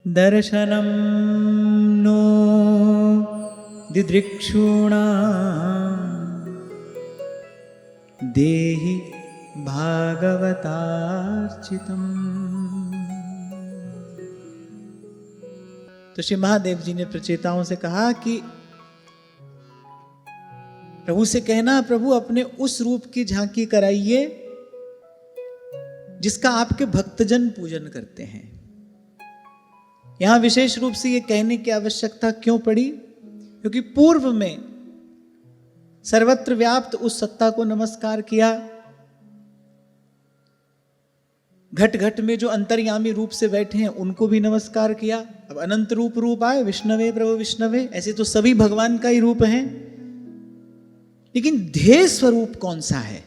दर्शनं नो दिदृक्षूणां देहि भागवतार्चितम्। तो श्री महादेव जी ने प्रचेताओं से कहा कि प्रभु से कहना, प्रभु अपने उस रूप की झांकी कराइए जिसका आपके भक्तजन पूजन करते हैं। यहां विशेष रूप से यह कहने की आवश्यकता क्यों पड़ी? क्योंकि पूर्व में सर्वत्र व्याप्त उस सत्ता को नमस्कार किया, घट घट में जो अंतर्यामी रूप से बैठे हैं उनको भी नमस्कार किया। अब अनंत रूप आए, विष्णवे प्रभु विष्णवे, ऐसे तो सभी भगवान का ही रूप है, लेकिन ध्येय स्वरूप कौन सा है?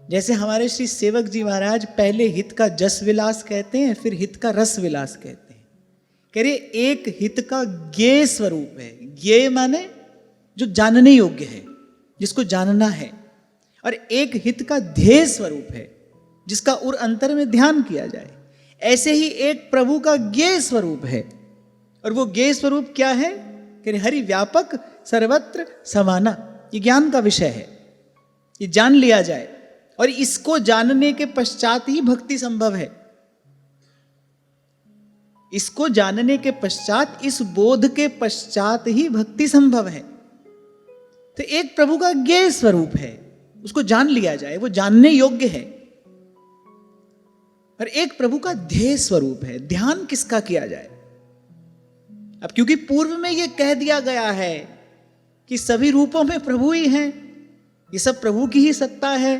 जैसे हमारे श्री सेवक जी महाराज पहले हित का जस विलास कहते हैं, फिर हित का रस विलास कहते हैं। कह रहे एक हित का ज्ञेय स्वरूप है। ज्ञेय माने जो जानने योग्य है, जिसको जानना है, और एक हित का ध्येय स्वरूप है जिसका उर अंतर में ध्यान किया जाए। ऐसे ही एक प्रभु का ज्ञेय स्वरूप है, और वो ज्ञेय स्वरूप क्या है? कह रहे हरि व्यापक सर्वत्र समाना। ये ज्ञान का विषय है, ये जान लिया जाए, और इसको जानने के पश्चात ही भक्ति संभव है। इसको जानने के पश्चात, इस बोध के पश्चात ही भक्ति संभव है। तो एक प्रभु का ज्ञेय स्वरूप है, उसको जान लिया जाए, वो जानने योग्य है। और एक प्रभु का ध्येय स्वरूप है, ध्यान किसका किया जाए। अब क्योंकि पूर्व में यह कह दिया गया है कि सभी रूपों में प्रभु ही हैं, ये सब प्रभु की ही सत्ता है,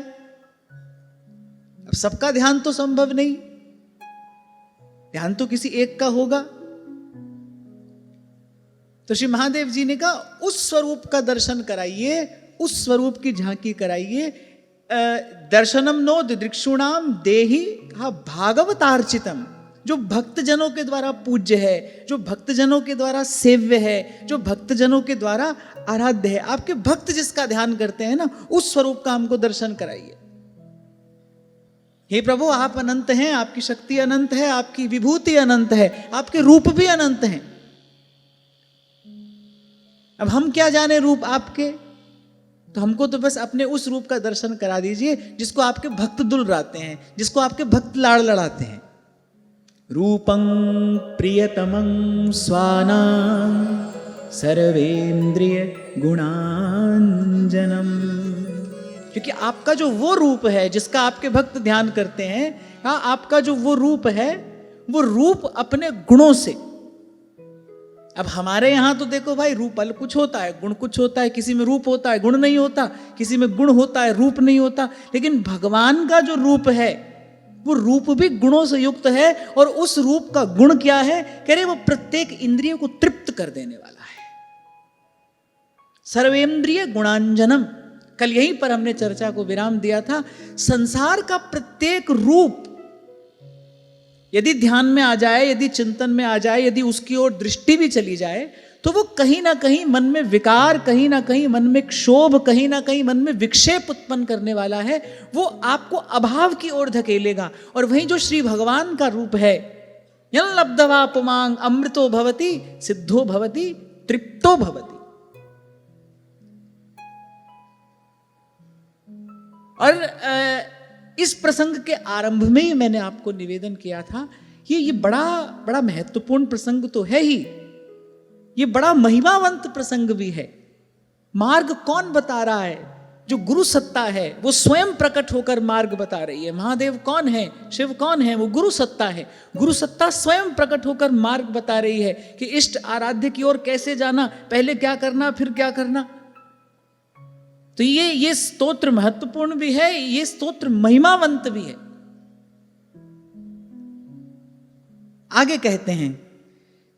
अब सबका ध्यान तो संभव नहीं, ध्यान तो किसी एक का होगा। तो श्री महादेव जी ने कहा उस स्वरूप का दर्शन कराइए, उस स्वरूप की झांकी कराइए। दर्शनम नो दिदृक्षूणाम देहि भागवतार्चितम, जो भक्तजनों के द्वारा पूज्य है, जो भक्तजनों के द्वारा सेव्य है, जो भक्तजनों के द्वारा आराध्य है। आपके भक्त जिसका ध्यान करते हैं ना, उस स्वरूप का हमको दर्शन कराइए। हे प्रभु, आप अनंत हैं, आपकी शक्ति अनंत है, आपकी विभूति अनंत है, आपके रूप भी अनंत हैं। अब हम क्या जाने रूप आपके, तो हमको तो बस अपने उस रूप का दर्शन करा दीजिए जिसको आपके भक्त दुलराते हैं, जिसको आपके भक्त लाड़ लड़ाते हैं। रूपं प्रियतमं स्वानां सर्वेन्द्रिय गुणांजनम। क्योंकि आपका जो वो रूप है जिसका आपके भक्त ध्यान करते हैं, हाँ, आपका जो वो रूप है, वो रूप अपने गुणों से। अब हमारे यहां तो देखो भाई, रूप कुछ होता है, गुण कुछ होता है, किसी में रूप होता है गुण नहीं होता, किसी में गुण होता है रूप नहीं होता। लेकिन भगवान का जो रूप है, वो रूप भी गुणों से युक्त है। और उस रूप का गुण क्या है? कह रहे वो प्रत्येक इंद्रियों को तृप्त कर देने वाला है। सर्वेंद्रिय गुणांजनम। कल यहीं पर हमने चर्चा को विराम दिया था। संसार का प्रत्येक रूप यदि ध्यान में आ जाए, यदि चिंतन में आ जाए, यदि उसकी ओर दृष्टि भी चली जाए, तो वो कहीं ना कहीं मन में विकार, कहीं ना कहीं मन में क्षोभ, कहीं ना कहीं मन में विक्षेप उत्पन्न करने वाला है। वो आपको अभाव की ओर धकेलेगा। और वहीं जो श्री भगवान का रूप है, यं लब्धवा पुमांग अमृतो भवति सिद्धो भवति तृप्तो भवति। और इस प्रसंग के आरंभ में ही मैंने आपको निवेदन किया था, ये बड़ा महत्वपूर्ण प्रसंग तो है ही, ये बड़ा महिमावंत प्रसंग भी है। मार्ग कौन बता रहा है? जो गुरु सत्ता है, वो स्वयं प्रकट होकर मार्ग बता रही है। महादेव कौन है? शिव कौन है? वो गुरु सत्ता है। गुरु सत्ता स्वयं प्रकट होकर मार्ग बता रही है कि इष्ट आराध्य की ओर कैसे जाना, पहले क्या करना, फिर क्या करना। तो ये स्तोत्र महत्वपूर्ण भी है, ये स्तोत्र महिमावंत भी है। आगे कहते हैं,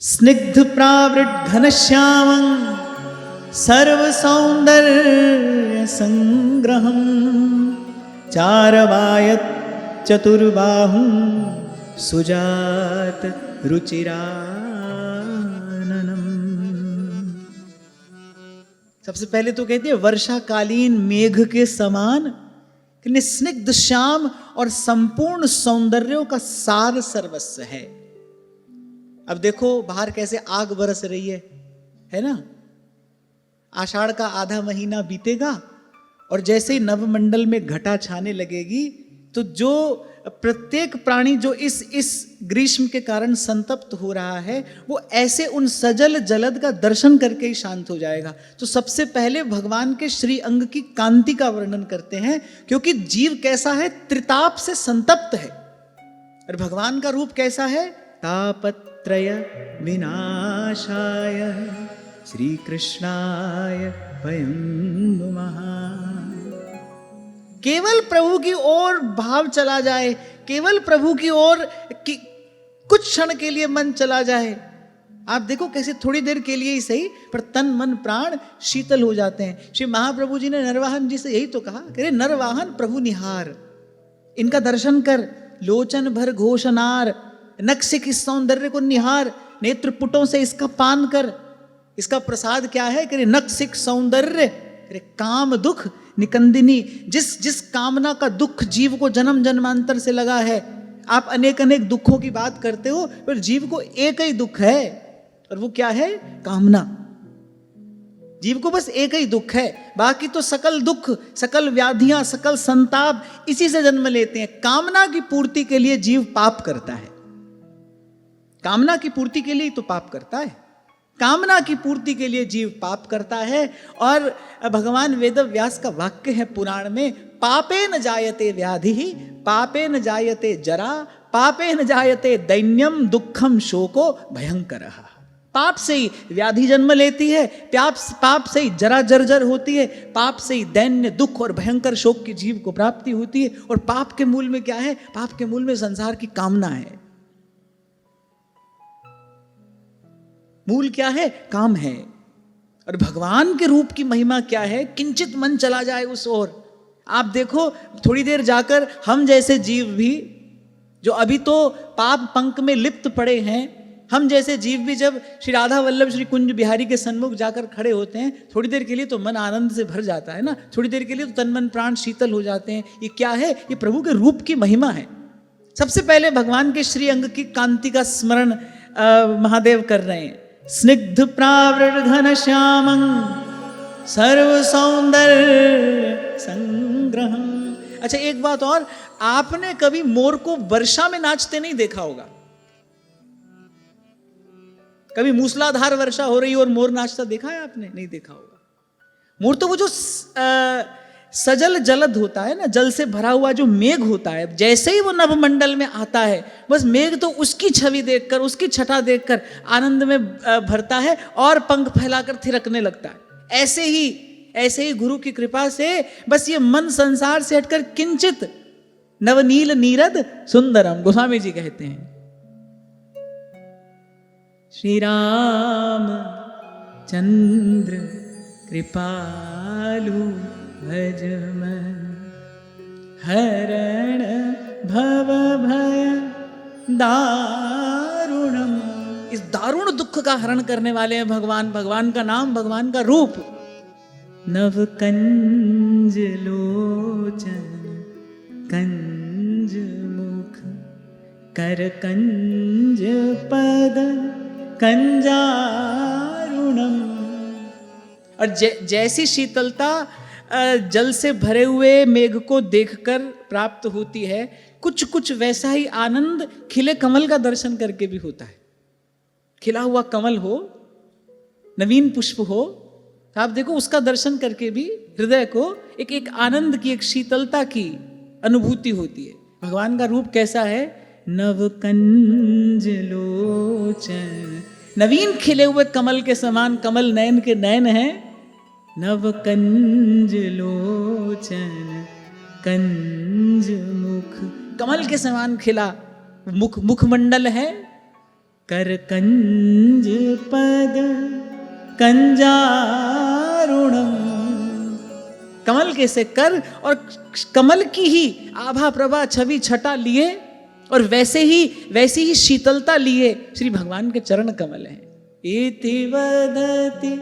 स्निग्ध प्रावृत घनश्यामं सर्व सौंदर्य संग्रहं चारवायत चतुर्बाहुं सुजात रुचिराननम। सबसे पहले तो कहते हैं वर्षाकालीन मेघ के समान स्निग्ध श्याम और संपूर्ण सौंदर्यों का सार सर्वस्व है। अब देखो बाहर कैसे आग बरस रही है ना। आषाढ़ का आधा महीना बीतेगा और जैसे ही नवमंडल में घटा छाने लगेगी तो जो प्रत्येक प्राणी जो इस ग्रीष्म के कारण संतप्त हो रहा है वो ऐसे उन सजल जलद का दर्शन करके ही शांत हो जाएगा। तो सबसे पहले भगवान के श्री अंग की कांति का वर्णन करते हैं, क्योंकि जीव कैसा है, त्रिताप से संतप्त है, और भगवान का रूप कैसा है, तापत्रय विनाशाय श्री कृष्णाय वयं नुमः। केवल प्रभु की ओर भाव चला जाए, केवल प्रभु की ओर कुछ क्षण के लिए मन चला जाए, आप देखो कैसे थोड़ी देर के लिए ही सही पर तन मन प्राण शीतल हो जाते हैं। श्री महाप्रभु जी ने नरवाहन जी से यही तो कहा, अरे नरवाहन प्रभु निहार, इनका दर्शन कर, लोचन भर घोषनार, नक्सिक इस सौंदर्य को निहार, नेत्र पुटों से इसका पान कर, इसका प्रसाद क्या है, करे नक्सिक सौंदर्य, करे काम दुख निकंदिनी। जिस कामना का दुख जीव को जन्म जन्मांतर से लगा है, आप अनेक अनेक दुखों की बात करते हो, पर जीव को एक ही दुख है, और वो क्या है, कामना। जीव को बस एक ही दुख है, बाकी तो सकल दुख, सकल व्याधियां, सकल संताप इसी से जन्म लेते हैं। कामना की पूर्ति के लिए जीव पाप करता है, कामना की पूर्ति के लिए तो पाप करता है, कामना की पूर्ति के लिए जीव पाप करता है। और भगवान वेद व्यास का वाक्य है पुराण में, पापे न जायते व्याधि, पापे न जायते जरा, पापे न जायते दैन्यम दुखम शोको भयंकर। पाप से ही व्याधि जन्म लेती है, पाप से ही जरा जर्जर होती है, पाप से ही दैन्य दुख और भयंकर शोक की जीव को प्राप्ति होती है। और पाप के मूल में क्या है, पाप के मूल में संसार की कामना है। मूल क्या है, काम है। और भगवान के रूप की महिमा क्या है, किंचित मन चला जाए उस ओर। आप देखो थोड़ी देर जाकर हम जैसे जीव भी जो अभी तो पाप पंख में लिप्त पड़े हैं, हम जैसे जीव भी जब श्री राधा वल्लभ श्री कुंज बिहारी के सन्मुख जाकर खड़े होते हैं, थोड़ी देर के लिए तो मन आनंद से भर जाता है ना, थोड़ी देर के लिए तो तन मन प्राण शीतल हो जाते हैं। ये क्या है, ये प्रभु के रूप की महिमा है। सबसे पहले भगवान के श्री अंग की कांति का स्मरण महादेव कर रहे हैं। स्निग्ध प्रावृत घन श्यामं सर्व सौंदर्य संग्रहम। अच्छा एक बात और, आपने कभी मोर को वर्षा में नाचते नहीं देखा होगा। कभी मूसलाधार वर्षा हो रही और मोर नाचता देखा है आपने? नहीं देखा होगा। मोर तो वो जो सजल जलद होता है ना, जल से भरा हुआ जो मेघ होता है, जैसे ही वो नभमंडल में आता है, बस मेघ तो उसकी छवि देखकर, उसकी छटा देखकर आनंद में भरता है और पंख फैलाकर थिरकने लगता है। ऐसे ही गुरु की कृपा से बस ये मन संसार से हटकर किंचित नवनील नीरद सुंदरम, गोस्वामी जी कहते हैं। श्री राम चंद्र कृपालु भजमन हरण भव भय दारुणम। इस दारुण दुख का हरण करने वाले हैं भगवान। भगवान का नाम, भगवान का रूप। नव कंज लोचन कंज मुख कर कंज पद कंजारुणम। और जैसी शीतलता जल से भरे हुए मेघ को देखकर प्राप्त होती है, कुछ कुछ वैसा ही आनंद खिले कमल का दर्शन करके भी होता है। खिला हुआ कमल हो, नवीन पुष्प हो, तो आप देखो उसका दर्शन करके भी हृदय को एक आनंद की, एक शीतलता की अनुभूति होती है। भगवान का रूप कैसा है, नव कंज लोचन, नवीन खिले हुए कमल के समान कमल नयन के नयन हैं। नव कंज लोचन कंज मुख, कमल के समान खिला मुखमंडल है। कर कंज पद कंजारुणम, कमल के से कर और कमल की ही आभा प्रभा छवि छटा लिए और वैसी ही शीतलता लिए श्री भगवान के चरण कमल हैं। इति वदति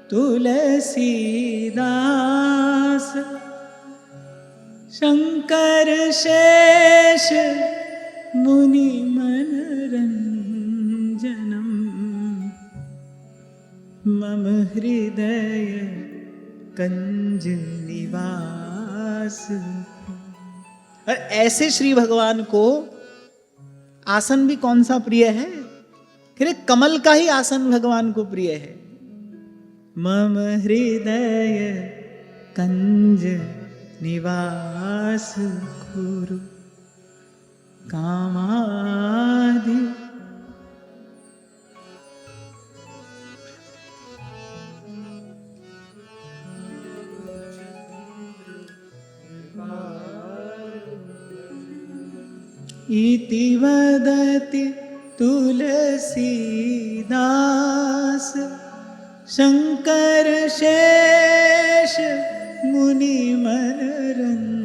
तुलसीदास शंकर शेष मुनि मनरंजन। मम हृदय कंज निवास। और ऐसे श्री भगवान को आसन भी कौन सा प्रिय है? फिर कमल का ही आसन भगवान को प्रिय है। मम हृदय कंज निवास कुरु कामादि। इति वदति तुलसीदास शंकर शेष मुनि मनरंजनम।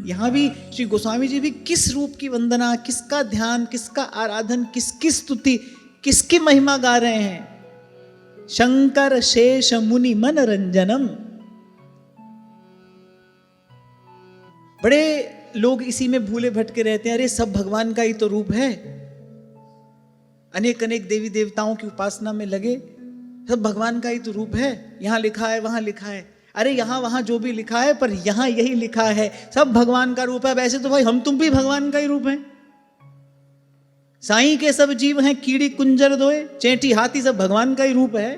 यहां भी श्री गोस्वामी जी भी किस रूप की वंदना, किसका ध्यान, किसका आराधन, किसकी स्तुति, किसकी महिमा गा रहे हैं? शंकर शेष मुनि मनरंजनम। बड़े लोग इसी में भूले भटके रहते हैं। अरे सब भगवान का ही तो रूप है। अनेक अनेक देवी देवताओं की उपासना में लगे, सब भगवान का ही तो रूप है। यहां लिखा है, वहां लिखा है। अरे यहां वहां जो भी लिखा है, पर यहां यही लिखा है सब भगवान का रूप है। वैसे तो भाई हम तुम भी भगवान का ही रूप है। साईं के सब जीव हैं कीड़ी कुंजर दोए, चेंटी हाथी सब भगवान का ही रूप है।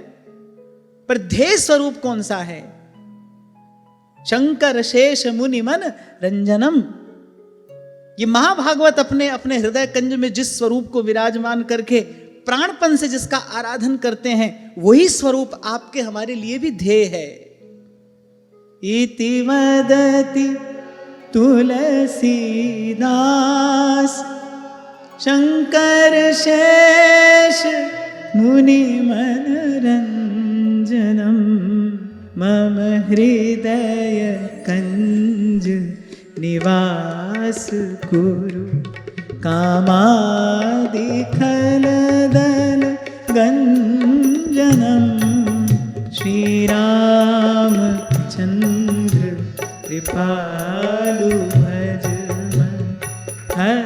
पर ध्येय स्वरूप कौन सा है? शंकर शेष मुनि मन रंजनम। ये महाभागवत अपने अपने हृदय कंज में जिस स्वरूप को विराजमान करके प्राणपन से जिसका आराधन करते हैं, वही स्वरूप आपके हमारे लिए भी ध्येय है। इति वदति तुलसीदास शंकर शेष मुनि मनरंजनम। मम हृदय कंज निवास कुरु कामादि खलदल गंजनम। श्री रामचंद्र कृपालु भज मन हर।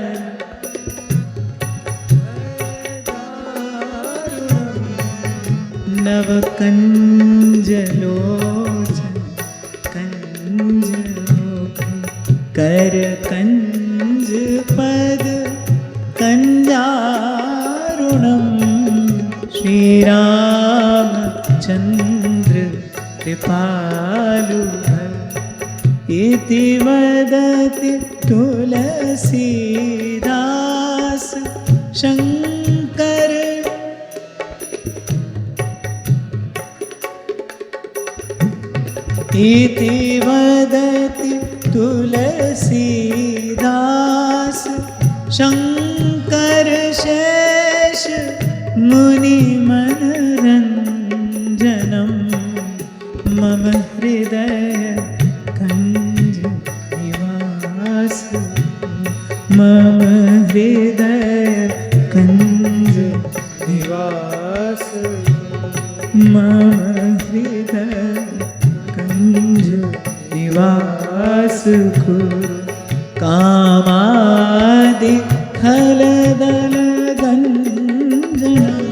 नव कंज लोचन कंज कर कंज पद कंजारुणम। श्री रामचंद्र कृपालु इति वदति तुलसीदास शंकर। इति वदति तुलसीदास शंकर शेष मुनि मनरंजनम। मम हृदय कंज निवास। मम हृदय कंज निवास। मम हृदय कंज निवास कुरु कामादि खलदल गंजनम।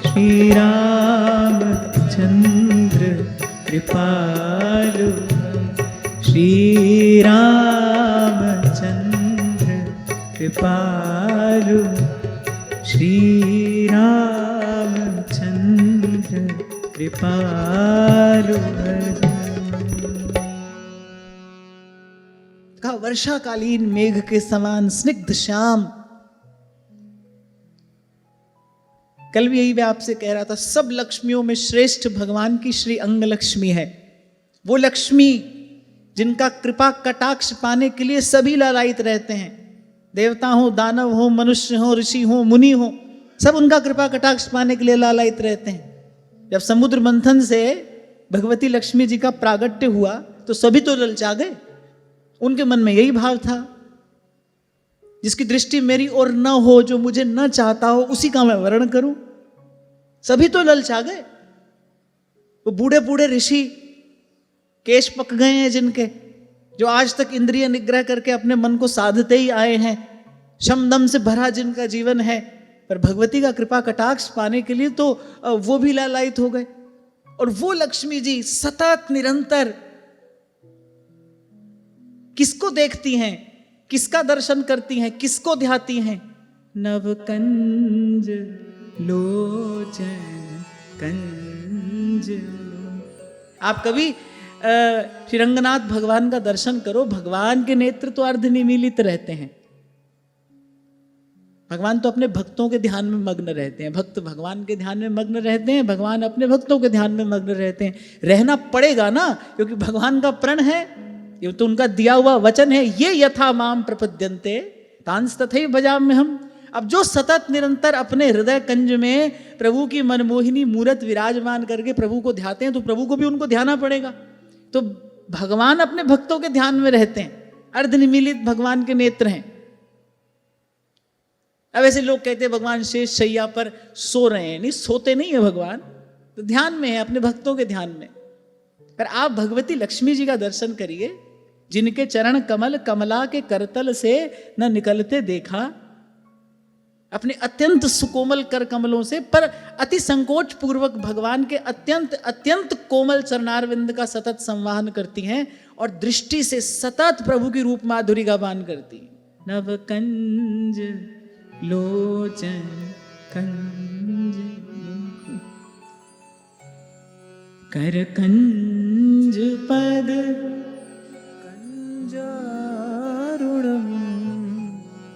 श्री रामचंद्र कृपालु। श्री रामचंद्र कृपालु। श्री रामचंद्र कृपालु। का वर्षाकालीन मेघ के समान स्निग्ध श्याम। कल भी यही मैं आपसे कह रहा था, सब लक्ष्मियों में श्रेष्ठ भगवान की श्री अंग लक्ष्मी है। वो लक्ष्मी जिनका कृपा कटाक्ष पाने के लिए सभी लालायित रहते हैं। देवता हो, दानव हो, मनुष्य हो, ऋषि हो, मुनि हो, सब उनका कृपा कटाक्ष पाने के लिए लालायित रहते हैं। जब समुद्र मंथन से भगवती लक्ष्मी जी का प्रागट्य हुआ तो सभी तो ललचा गए। उनके मन में यही भाव था, जिसकी दृष्टि मेरी ओर न हो, जो मुझे न चाहता हो, उसी का मैं वर्ण करूं। सभी तो ललचा गए। वो बूढ़े बूढ़े ऋषि, केश पक गए हैं जिनके, जो आज तक इंद्रिय निग्रह करके अपने मन को साधते ही आए हैं, शम दम से भरा जिनका जीवन है, पर भगवती का कृपा कटाक्ष पाने के लिए तो वो भी लालायित हो गए। और वो लक्ष्मी जी सतत निरंतर किसको देखती हैं, किसका दर्शन करती हैं, किसको ध्याती हैं? नवकंज लोचन कंज। आप कभी श्री रंगनाथ भगवान का दर्शन करो, भगवान के नेत्र तो अर्धनिमीलित रहते हैं। भगवान तो अपने भक्तों के ध्यान में मग्न रहते हैं, भक्त भगवान के ध्यान में मग्न रहते हैं, भगवान अपने भक्तों के ध्यान में मग्न रहते हैं। रहना पड़ेगा ना, क्योंकि भगवान का प्रण है, ये तो उनका दिया हुआ वचन है, ये यथा माम प्रपद्यन्ते तांस तथैव भजाम्यहम् हम। अब जो सतत निरंतर अपने हृदय कंज में प्रभु की मनमोहिनी मूरत विराजमान करके प्रभु को ध्याते हैं, तो प्रभु को भी उनको ध्याना पड़ेगा। तो भगवान अपने भक्तों के ध्यान में रहते हैं, अर्धनिमीलित भगवान के नेत्र हैं। अब ऐसे लोग कहते हैं भगवान शेष शैया पर सो रहे हैं, नहीं, सोते नहीं है भगवान, तो ध्यान में है, अपने भक्तों के ध्यान में। पर आप भगवती लक्ष्मी जी का दर्शन करिए, जिनके चरण कमल कमला के करतल से न निकलते देखा, अपने अत्यंत सुकोमल कर कमलों से, पर अति संकोच पूर्वक भगवान के अत्यंत अत्यंत कोमल चरणारविंद का सतत संवाहन करती हैं, और दृष्टि से सतत प्रभु की रूप माधुरी का पान करती हैं। नवकंज लोचन कंज कर कंज पद कंजारुणम।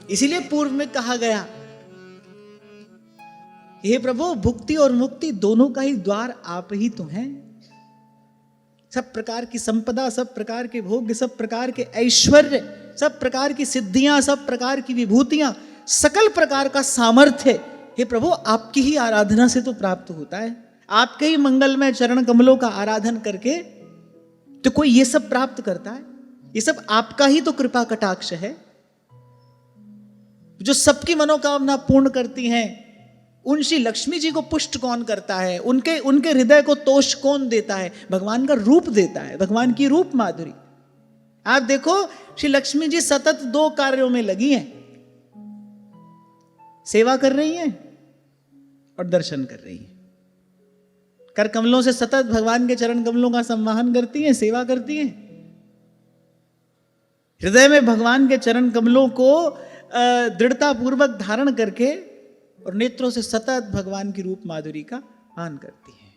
इसीलिए पूर्व में कहा गया, हे प्रभु भुक्ति और मुक्ति दोनों का ही द्वार आप ही तो हैं। सब प्रकार की संपदा, सब प्रकार के भोग, सब प्रकार के ऐश्वर्य, सब प्रकार की सिद्धियां, सब प्रकार की विभूतियां, सकल प्रकार का सामर्थ्य, हे प्रभु आपकी ही आराधना से तो प्राप्त होता है। आपके ही मंगलमय चरण कमलों का आराधन करके तो कोई ये सब प्राप्त करता है। ये सब आपका ही तो कृपा कटाक्ष है। जो सबकी मनोकामना पूर्ण करती हैं, उन श्री लक्ष्मी जी को पुष्ट कौन करता है, उनके हृदय को तोष कौन देता है? भगवान का रूप देता है, भगवान की रूप माधुरी। आप देखो श्री लक्ष्मी जी सतत दो कार्यों में लगी हैं, सेवा कर रही हैं और दर्शन कर रही हैं। कर कमलों से सतत भगवान के चरण कमलों का संवाहन करती हैं, सेवा करती हैं। हृदय में भगवान के चरण कमलों को दृढ़ता पूर्वक धारण करके और नेत्रों से सतत भगवान की रूप माधुरी का पान करती है।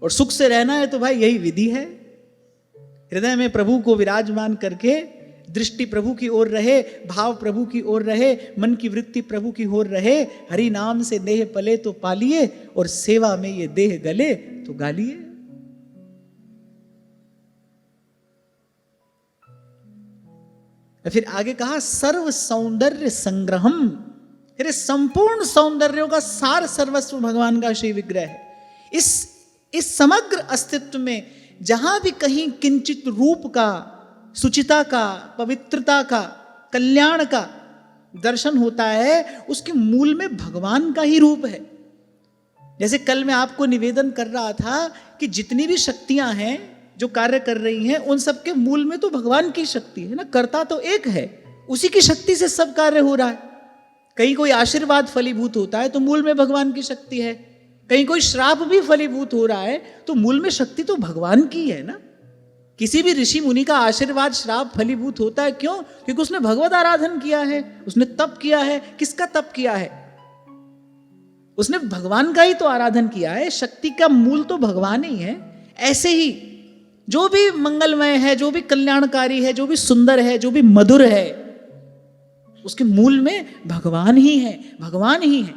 और सुख से रहना है तो भाई यही विधि है। हृदय में प्रभु को विराजमान करके दृष्टि प्रभु की ओर रहे, भाव प्रभु की ओर रहे, मन की वृत्ति प्रभु की ओर रहे। हरि नाम से देह पले तो पालिए, और सेवा में ये देह गले तो गालिए। फिर आगे कहा सर्व सौंदर्य संग्रहम। फिर संपूर्ण सौंदर्यों का सार सर्वस्व भगवान का श्री विग्रह है। इस समग्र अस्तित्व में जहां भी कहीं किंचित रूप का, सुचिता का, पवित्रता का, कल्याण का दर्शन होता है, उसके मूल में भगवान का ही रूप है। जैसे कल मैं आपको निवेदन कर रहा था कि जितनी भी शक्तियां हैं जो कार्य कर रही हैं, उन सब के मूल में तो भगवान की शक्ति है ना। कर्ता तो एक है, उसी की शक्ति से सब कार्य हो रहा है। कहीं कोई आशीर्वाद फलीभूत होता है तो मूल में भगवान की शक्ति है, कहीं कोई श्राप भी फलीभूत हो रहा है तो मूल में शक्ति तो भगवान की है ना। किसी भी ऋषि मुनि का आशीर्वाद श्राप फलीभूत होता है, क्यों? क्योंकि उसने भगवत आराधन किया है, उसने तप किया है। किसका तप किया है? उसने भगवान का ही तो आराधन किया है। शक्ति का मूल तो भगवान ही है। ऐसे ही जो भी मंगलमय है, जो भी कल्याणकारी है, जो भी सुंदर है, जो भी मधुर है, उसके मूल में भगवान ही है, भगवान ही है।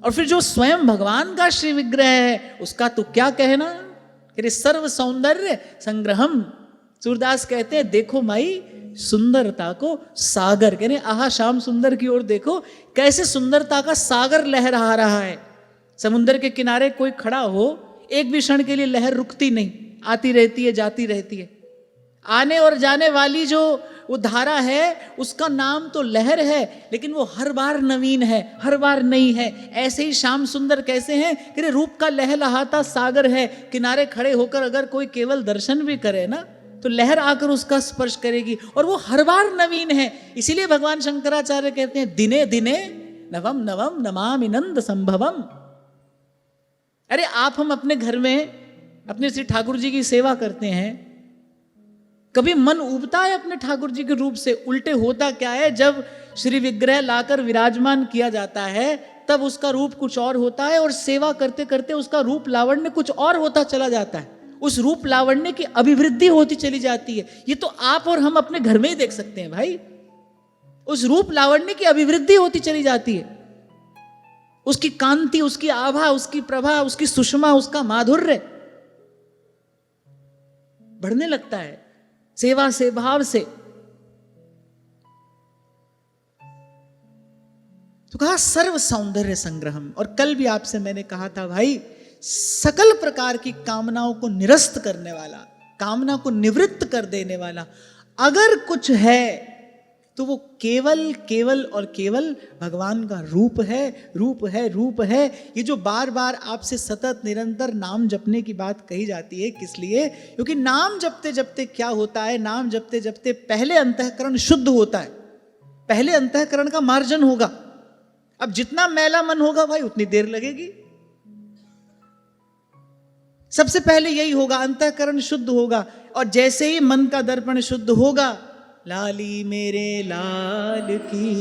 और फिर जो स्वयं भगवान का श्री विग्रह है, उसका तो क्या कहना। फिर सर्व सौंदर्य संग्रहम। सूरदास कहते हैं देखो माई सुंदरता को सागर, कहने आहा श्याम सुंदर की ओर देखो, कैसे सुंदरता का सागर लहरा रहा है। समुद्र के किनारे कोई खड़ा हो, एक भी क्षण के लिए लहर रुकती नहीं, आती रहती है, जाती रहती है। आने और जाने वाली जो वो धारा है, उसका नाम तो लहर है, लेकिन वो हर बार नवीन है, हर बार नई है। ऐसे ही श्याम सुंदर कैसे हैं कि रूप का लहलहाता सागर है। किनारे खड़े होकर अगर कोई केवल दर्शन भी करे ना, तो लहर आकर उसका स्पर्श करेगी, और वो हर बार नवीन है। इसीलिए भगवान शंकराचार्य कहते हैं दिने दिने नवम नवम नमामि नंद संभवम। अरे आप हम अपने घर में अपने श्री ठाकुर जी की सेवा करते हैं, कभी मन उबता है अपने ठाकुर जी के रूप से? उल्टे होता क्या है, जब श्री विग्रह लाकर विराजमान किया जाता है तब उसका रूप कुछ और होता है, और सेवा करते करते उसका रूप लावण्य कुछ और होता चला जाता है। उस रूप लावण्य की अभिवृद्धि होती चली जाती है। ये तो आप और हम अपने घर में ही देख सकते हैं भाई। उस रूप लावण्य की अभिवृद्धि होती चली जाती है, उसकी कांति, उसकी आभा, उसकी प्रभा, उसकी सुषमा, उसका माधुर्य बढ़ने लगता है सेवा से, भाव से। तो कहा सर्व सौंदर्य संग्रहम। और कल भी आपसे मैंने कहा था भाई, सकल प्रकार की कामनाओं को निरस्त करने वाला, कामना को निवृत्त कर देने वाला अगर कुछ है तो वो केवल केवल और केवल भगवान का रूप है, रूप है, रूप है। ये जो बार बार आपसे सतत निरंतर नाम जपने की बात कही जाती है, किस लिए? क्योंकि नाम जपते जपते क्या होता है, नाम जपते जपते पहले अंतःकरण शुद्ध होता है, पहले अंतःकरण का मार्जन होगा। अब जितना मैला मन होगा भाई उतनी देर लगेगी। सबसे पहले यही होगा, अंतःकरण शुद्ध होगा, और जैसे ही मन का दर्पण शुद्ध होगा, लाली मेरे लाल की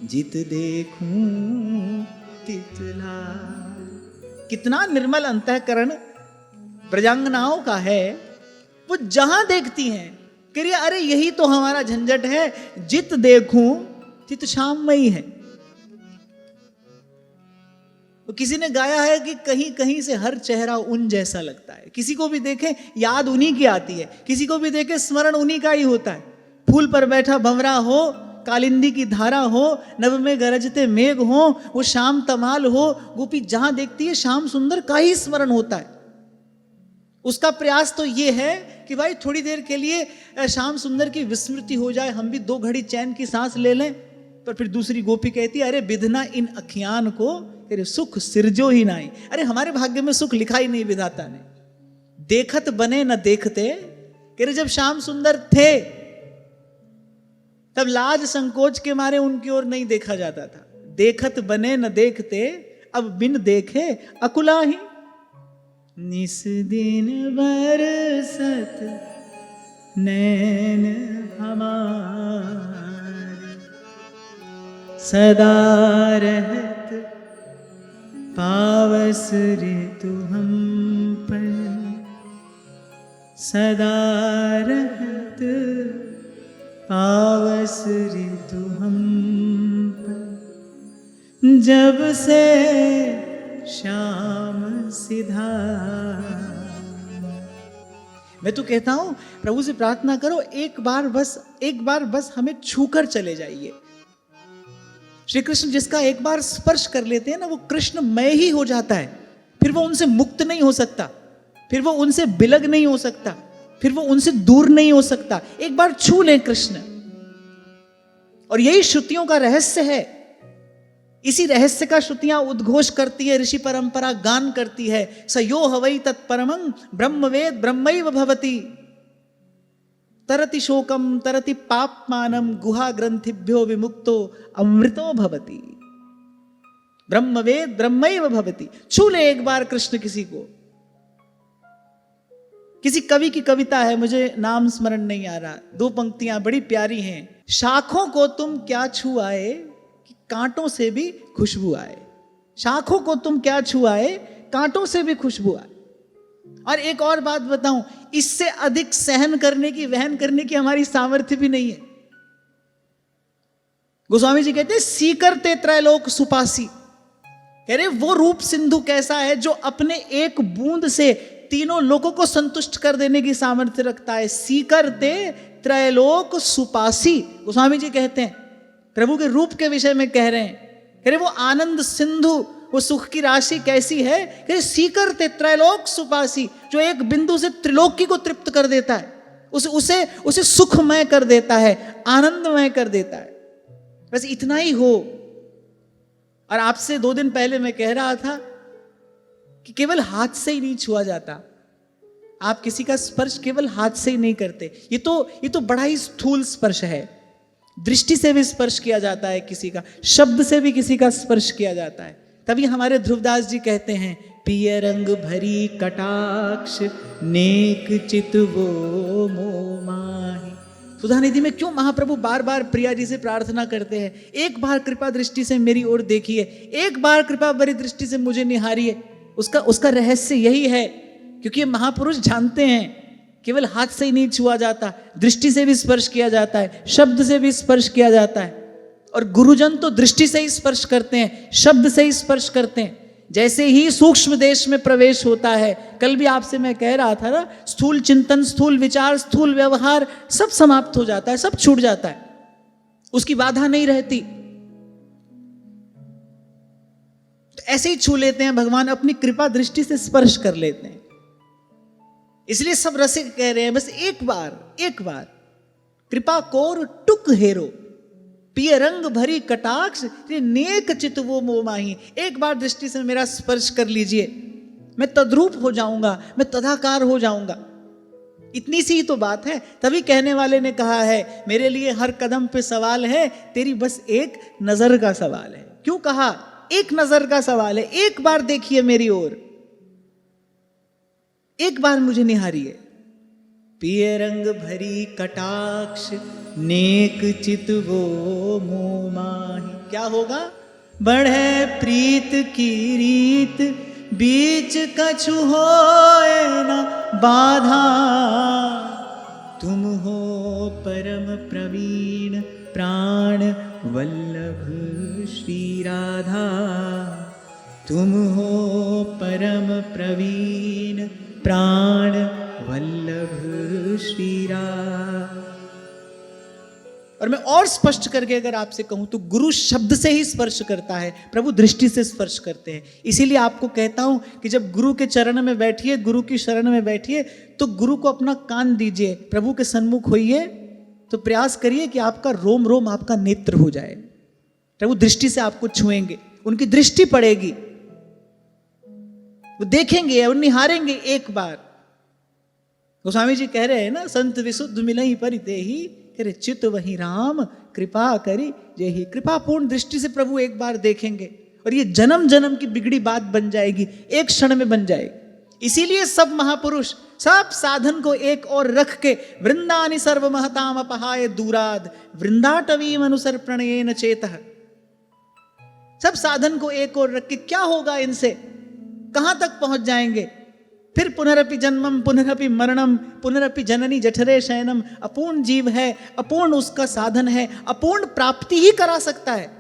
जित देखूं तित लाल। कितना निर्मल अंतःकरण ब्रजांगनाओं का है। वो जहां देखती हैं कि अरे यही तो हमारा झंझट है, जित देखूं तित श्याममयी है। तो किसी ने गाया है कि कहीं कहीं से हर चेहरा उन जैसा लगता है। किसी को भी देखे याद उन्हीं की आती है, किसी को भी देखे स्मरण उन्हीं का ही होता है। फूल पर बैठा भंवरा हो, कालिंदी की धारा हो, नभ में गरजते मेघ हो, वो श्याम तमाल हो, गोपी जहां देखती है श्याम सुंदर का ही स्मरण होता है। उसका प्रयास तो ये है कि भाई थोड़ी देर के लिए श्याम सुंदर की विस्मृति हो जाए, हम भी 2 घड़ी चैन की सांस ले लें। पर फिर दूसरी गोपी कहती है, अरे विधना इन अखियान को तेरे सुख सिरजो ही नहीं। अरे हमारे भाग्य में सुख लिखा ही नहीं विधाता ने। देखत बने न देखते, कह रहे जब श्याम सुंदर थे तब लाज संकोच के मारे उनकी ओर नहीं देखा जाता था। देखत बने न देखते, अब बिन देखे अकुला ही। निस दिन बरसत नैन हमार, सदा रहत पावस ऋतु हम पर, सदा रहत पावस ऋतु हम पर। जब से श्याम सिधा। मैं तो कहता हूं प्रभु से प्रार्थना करो, एक बार बस हमें छूकर चले जाइए। श्री कृष्ण जिसका एक बार स्पर्श कर लेते हैं ना, वो कृष्णमय ही हो जाता है। फिर वो उनसे मुक्त नहीं हो सकता, फिर वो उनसे बिलग नहीं हो सकता, फिर वो उनसे दूर नहीं हो सकता। एक बार छू लें कृष्ण, और यही श्रुतियों का रहस्य है। इसी रहस्य का श्रुतियां उद्घोष करती है, ऋषि परंपरा गान करती है। स यो हवै तत्परमं ब्रह्मवेद ब्रह्मैव भवति, तरति शोकम तरति पापमानम गुहा ग्रंथिभ्यो विमुक्तो अमृतो भवति। ब्रह्मवेद ब्रह्मैव भवति। छू ले एक बार कृष्ण किसी को। किसी कवि की कविता है, मुझे नाम स्मरण नहीं आ रहा, 2 पंक्तियां बड़ी प्यारी हैं। शाखों को तुम क्या छू आए कि कांटों से भी खुशबू आए। शाखों को तुम क्या छू आए, कांटों से भी खुशबू आए। और एक और बात बताऊं, इससे अधिक सहन करने की, वहन करने की हमारी सामर्थ्य भी नहीं है। गोस्वामी जी कहते हैं सीकर ते त्रैलोक सुपासी। कह रहे वो रूप सिंधु कैसा है जो अपने एक बूंद से तीनों लोगों को संतुष्ट कर देने की सामर्थ्य रखता है। सीकर ते त्रैलोक सुपासी। गोस्वामी जी कहते हैं, प्रभु के रूप के विषय में कह रहे हैं, कह रहे वो आनंद सिंधु, वो सुख की राशि कैसी है। कह सीकर ते त्रैलोक सुपासी, जो एक बिंदु से त्रिलोकी को तृप्त कर देता है, उसे सुखमय कर देता है, आनंदमय कर देता है। बस इतना ही हो। और आपसे 2 दिन पहले मैं कह रहा था कि केवल हाथ से ही नहीं छुआ जाता, आप किसी का स्पर्श केवल हाथ से ही नहीं करते, ये तो बड़ा ही स्थूल स्पर्श है। दृष्टि से भी स्पर्श किया जाता है किसी का, शब्द से भी किसी का स्पर्श किया जाता है। तभी हमारे ध्रुवदास जी कहते हैं, पिय रंग भरी कटाक्ष नेक चित वो मोह माहि। सुधा निधि में क्यों महाप्रभु बार बार प्रिया जी से प्रार्थना करते हैं, एक बार कृपा दृष्टि से मेरी ओर देखिए, एक बार कृपा भरी दृष्टि से मुझे निहारिए। उसका रहस्य यही है, क्योंकि ये महापुरुष जानते हैं केवल हाथ से ही नहीं छुआ जाता, दृष्टि से भी स्पर्श किया जाता है, शब्द से भी स्पर्श किया जाता है। और गुरुजन तो दृष्टि से ही स्पर्श करते हैं, शब्द से ही स्पर्श करते हैं। जैसे ही सूक्ष्म देश में प्रवेश होता है, कल भी आपसे मैं कह रहा था ना, स्थूल चिंतन, स्थूल विचार, स्थूल व्यवहार सब समाप्त हो जाता है, सब छूट जाता है, उसकी बाधा नहीं रहती। तो ऐसे ही छू लेते हैं भगवान, अपनी कृपा दृष्टि से स्पर्श कर लेते हैं। इसलिए सब रसिक कह रहे हैं, बस एक बार कृपा कोर टुक हेरो, पिय रंग भरी कटाक्ष नेक चित वो मोह माही। एक बार दृष्टि से मेरा स्पर्श कर लीजिए, मैं तद्रूप हो जाऊंगा, मैं तदाकार हो जाऊंगा। इतनी सी ही तो बात है। तभी कहने वाले ने कहा है, मेरे लिए हर कदम पे सवाल है, तेरी बस एक नजर का सवाल है। क्यों कहा एक नजर का सवाल है? एक बार देखिए मेरी ओर, एक बार मुझे निहारिए। पिय रंग भरी कटाक्ष नेक चित वो मोह माही। क्या होगा? बढ़े प्रीत की रीत, बीच कछु होए न बाधा। तुम हो परम प्रवीण प्राण वल्लभ श्री राधा। तुम हो परम प्रवीण प्राण वल्लभ श्री राधा। और मैं और स्पष्ट करके अगर आपसे कहूं तो गुरु शब्द से ही स्पर्श करता है, प्रभु दृष्टि से स्पर्श करते हैं। इसीलिए आपको कहता हूं कि जब गुरु के चरण में बैठिए, गुरु की शरण में बैठिए, तो गुरु को अपना कान दीजिए, प्रभु के सन्मुख होइए, तो प्रयास करिए कि आपका रोम रोम आपका नेत्र हो जाए। प्रभु दृष्टि से आपको छुएंगे, उनकी दृष्टि पड़ेगी, वो देखेंगे और निहारेंगे एक बार। गोस्वामी जी कह रहे हैं ना, संत विशुद्ध मिलई परिते ही, कह रहे चित वही राम कृपा करी जेहि। कृपा पूर्ण दृष्टि से प्रभु एक बार देखेंगे और ये जन्म जन्म की बिगड़ी बात बन जाएगी, एक क्षण में बन जाएगी। इसीलिए सब महापुरुष सब साधन को एक और रख के, वृंदानि सर्व महताम अपहाय दूराद वृंदाटवीम अनुसर प्रणयेन चेतः। सब साधन को एक और रख के क्या होगा इनसे, कहां तक पहुंच जाएंगे? फिर पुनरपि जन्मम पुनरपि मरणम पुनरपि जननी जठरे शयनम। अपूर्ण जीव है, अपूर्ण उसका साधन है, अपूर्ण प्राप्ति ही करा सकता है।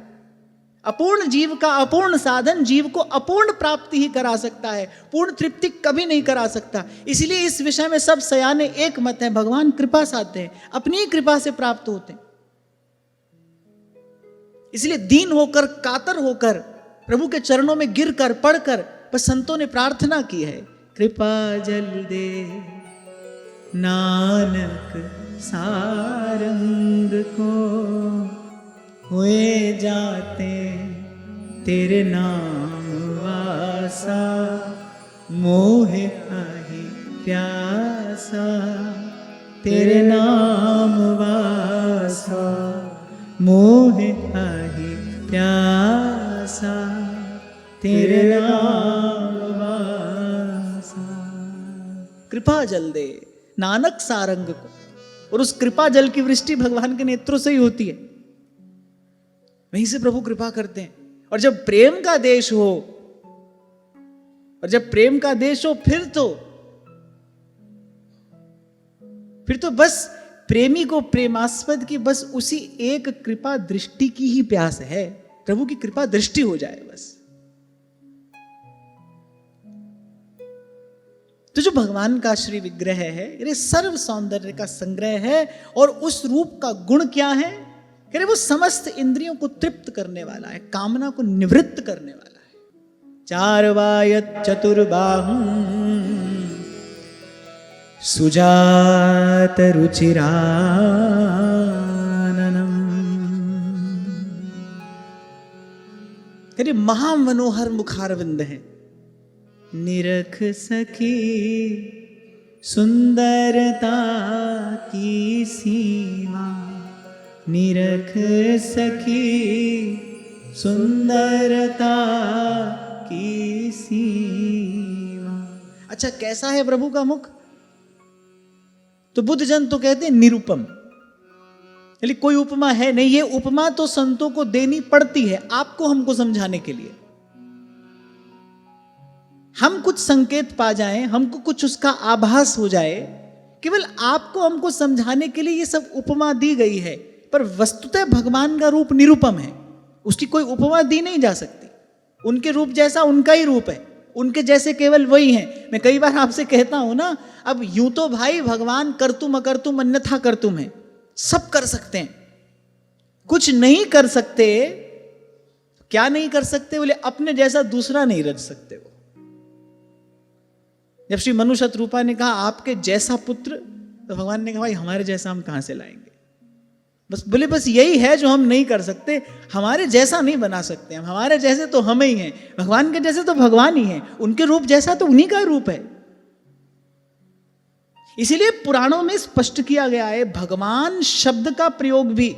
अपूर्ण जीव का अपूर्ण साधन जीव को अपूर्ण प्राप्ति ही करा सकता है, पूर्ण तृप्ति कभी नहीं करा सकता। इसलिए इस विषय में सब सयाने एक मत है, भगवान कृपा साधते हैं, अपनी कृपा से प्राप्त होते हैं। इसलिए दीन होकर, कातर होकर, प्रभु के चरणों में गिरकर, पढ़कर बस संतों ने प्रार्थना की है, कृपा जल दे नानक सारंग को, हुए जाते तेरे नाम वासा, मोहे आही प्यासा। तेरे नाम वासा, मोहे आही प्यासा, तेरे नाम वासा। कृपा जल दे नानक सारंग को। और उस कृपा जल की वृष्टि भगवान के नेत्रों से ही होती है, वहीं से प्रभु कृपा करते हैं। और जब प्रेम का देश हो, फिर तो बस प्रेमी को प्रेमास्पद की बस उसी एक कृपा दृष्टि की ही प्यास है, प्रभु की कृपा दृष्टि हो जाए बस। तो जो भगवान का श्री विग्रह है, ये सर्व सौंदर्य का संग्रह है। और उस रूप का गुण क्या है? कह रहे वो समस्त इंद्रियों को तृप्त करने वाला है, कामना को निवृत्त करने वाला है। चारवायत चतुर्बाहुं सुजात रुचिराननम। कह रहे महामनोहर मुखारविंद है। निरख सखी सुंदरता की सीमा निरख सखी, सुंदरता की सीमा। अच्छा, कैसा है प्रभु का मुख? तो बुद्ध जन तो कहते हैं निरुपम, यानी कोई उपमा है नहीं। ये उपमा तो संतों को देनी पड़ती है आपको हमको समझाने के लिए। हम कुछ संकेत पा जाएं, हमको कुछ उसका आभास हो जाए, केवल आपको हमको समझाने के लिए ये सब उपमा दी गई है। पर वस्तुतः भगवान का रूप निरुपम है, उसकी कोई उपमा दी नहीं जा सकती। उनके रूप जैसा उनका ही रूप है, उनके जैसे केवल वही हैं। मैं कई बार आपसे कहता हूं ना, अब यूं तो भाई भगवान कर्तुम अकर्तुम अन्यथा कर्तुम है, सब कर सकते हैं। कुछ नहीं कर सकते, क्या नहीं कर सकते? बोले अपने जैसा दूसरा नहीं रच सकते वो। जब श्री मनु शतरूपा ने कहा आपके जैसा पुत्र, तो भगवान ने कहा भाई हमारे जैसा हम कहां से लाएंगे? बस बोले बस यही है जो हम नहीं कर सकते, हमारे जैसा नहीं बना सकते हम, हमारे जैसे तो हम ही हैं, भगवान के जैसे तो भगवान ही हैं, उनके रूप जैसा तो उन्हीं का रूप है। इसीलिए पुराणों में स्पष्ट किया गया है, भगवान शब्द का प्रयोग भी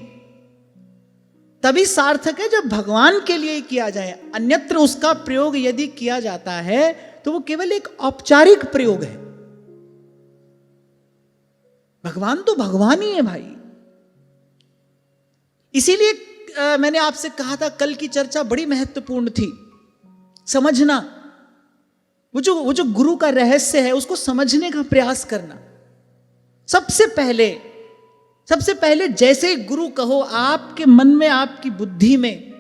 तभी सार्थक है जब भगवान के लिए किया जाए। अन्यत्र उसका प्रयोग यदि किया जाता है तो वो केवल एक औपचारिक प्रयोग है। भगवान तो भगवान ही है भाई। इसीलिए मैंने आपसे कहा था कल की चर्चा बड़ी महत्वपूर्ण थी। समझना, वो जो गुरु का रहस्य है उसको समझने का प्रयास करना। सबसे पहले जैसे गुरु कहो, आपके मन में, आपकी बुद्धि में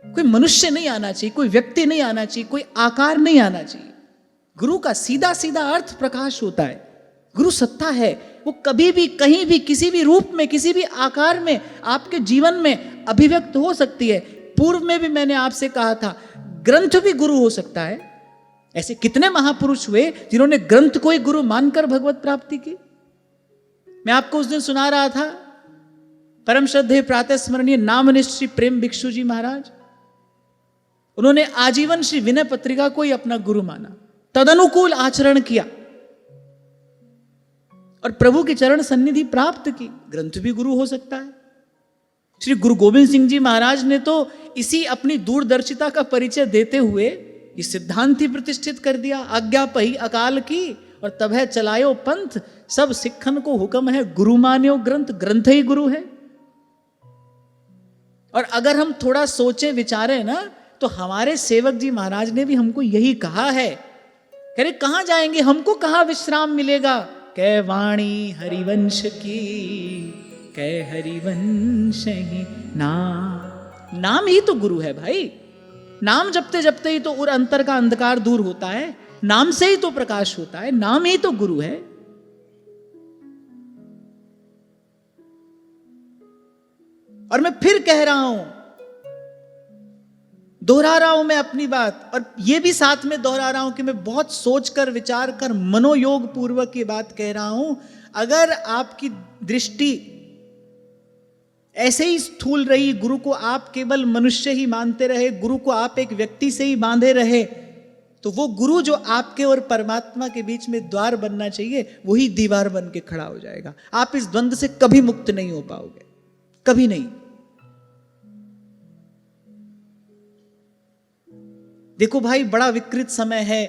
कोई मनुष्य नहीं आना चाहिए, कोई व्यक्ति नहीं आना चाहिए, कोई आकार नहीं आना चाहिए। गुरु का सीधा सीधा अर्थ प्रकाश होता है। गुरु सत्ता है, वो कभी भी कहीं भी किसी भी रूप में किसी भी आकार में आपके जीवन में अभिव्यक्त हो सकती है। पूर्व में भी मैंने आपसे कहा था ग्रंथ भी गुरु हो सकता है। ऐसे कितने महापुरुष हुए जिन्होंने ग्रंथ को ही गुरु मानकर भगवत प्राप्ति की। मैं आपको उस दिन सुना रहा था परम श्रद्धेय प्रातः स्मरणीय नामनिष्ठ श्री प्रेम भिक्षु जी महाराज, उन्होंने आजीवन श्री विनय पत्रिका को ही अपना गुरु माना, तदनुकूल आचरण किया और प्रभु की चरण सन्निधि प्राप्त की। ग्रंथ भी गुरु हो सकता है। श्री गुरु गोविंद सिंह जी महाराज ने तो इसी अपनी दूरदर्शिता का परिचय देते हुए ये सिद्धांत ही प्रतिष्ठित कर दिया, आज्ञा पही अकाल की और तब है चलायो पंथ, सब सिखन को हुक्म है गुरु मान्यो ग्रंथ, ग्रंथ ही गुरु है। और अगर हम थोड़ा सोचें विचारें ना, तो हमारे सेवक जी महाराज ने भी हमको यही कहा है। कह रहे कहां जाएंगे, हमको कहां विश्राम मिलेगा? कै वाणी हरिवंश की, कै हरिवंश ही नाम। नाम ही तो गुरु है भाई। नाम जपते जपते ही तो और अंतर का अंधकार दूर होता है, नाम से ही तो प्रकाश होता है, नाम ही तो गुरु है। और मैं फिर कह रहा हूं, दोहरा रहा हूं मैं अपनी बात, और यह भी साथ में दोहरा रहा हूं कि मैं बहुत सोचकर विचार कर मनोयोग पूर्वक ये बात कह रहा हूं। अगर आपकी दृष्टि ऐसे ही स्थूल रही, गुरु को आप केवल मनुष्य ही मानते रहे, गुरु को आप एक व्यक्ति से ही बांधे रहे, तो वो गुरु जो आपके और परमात्मा के बीच में द्वार बनना चाहिए, वही दीवार बन के खड़ा हो जाएगा। आप इस द्वंद्व से कभी मुक्त नहीं हो पाओगे, कभी नहीं। देखो भाई, बड़ा विकृत समय है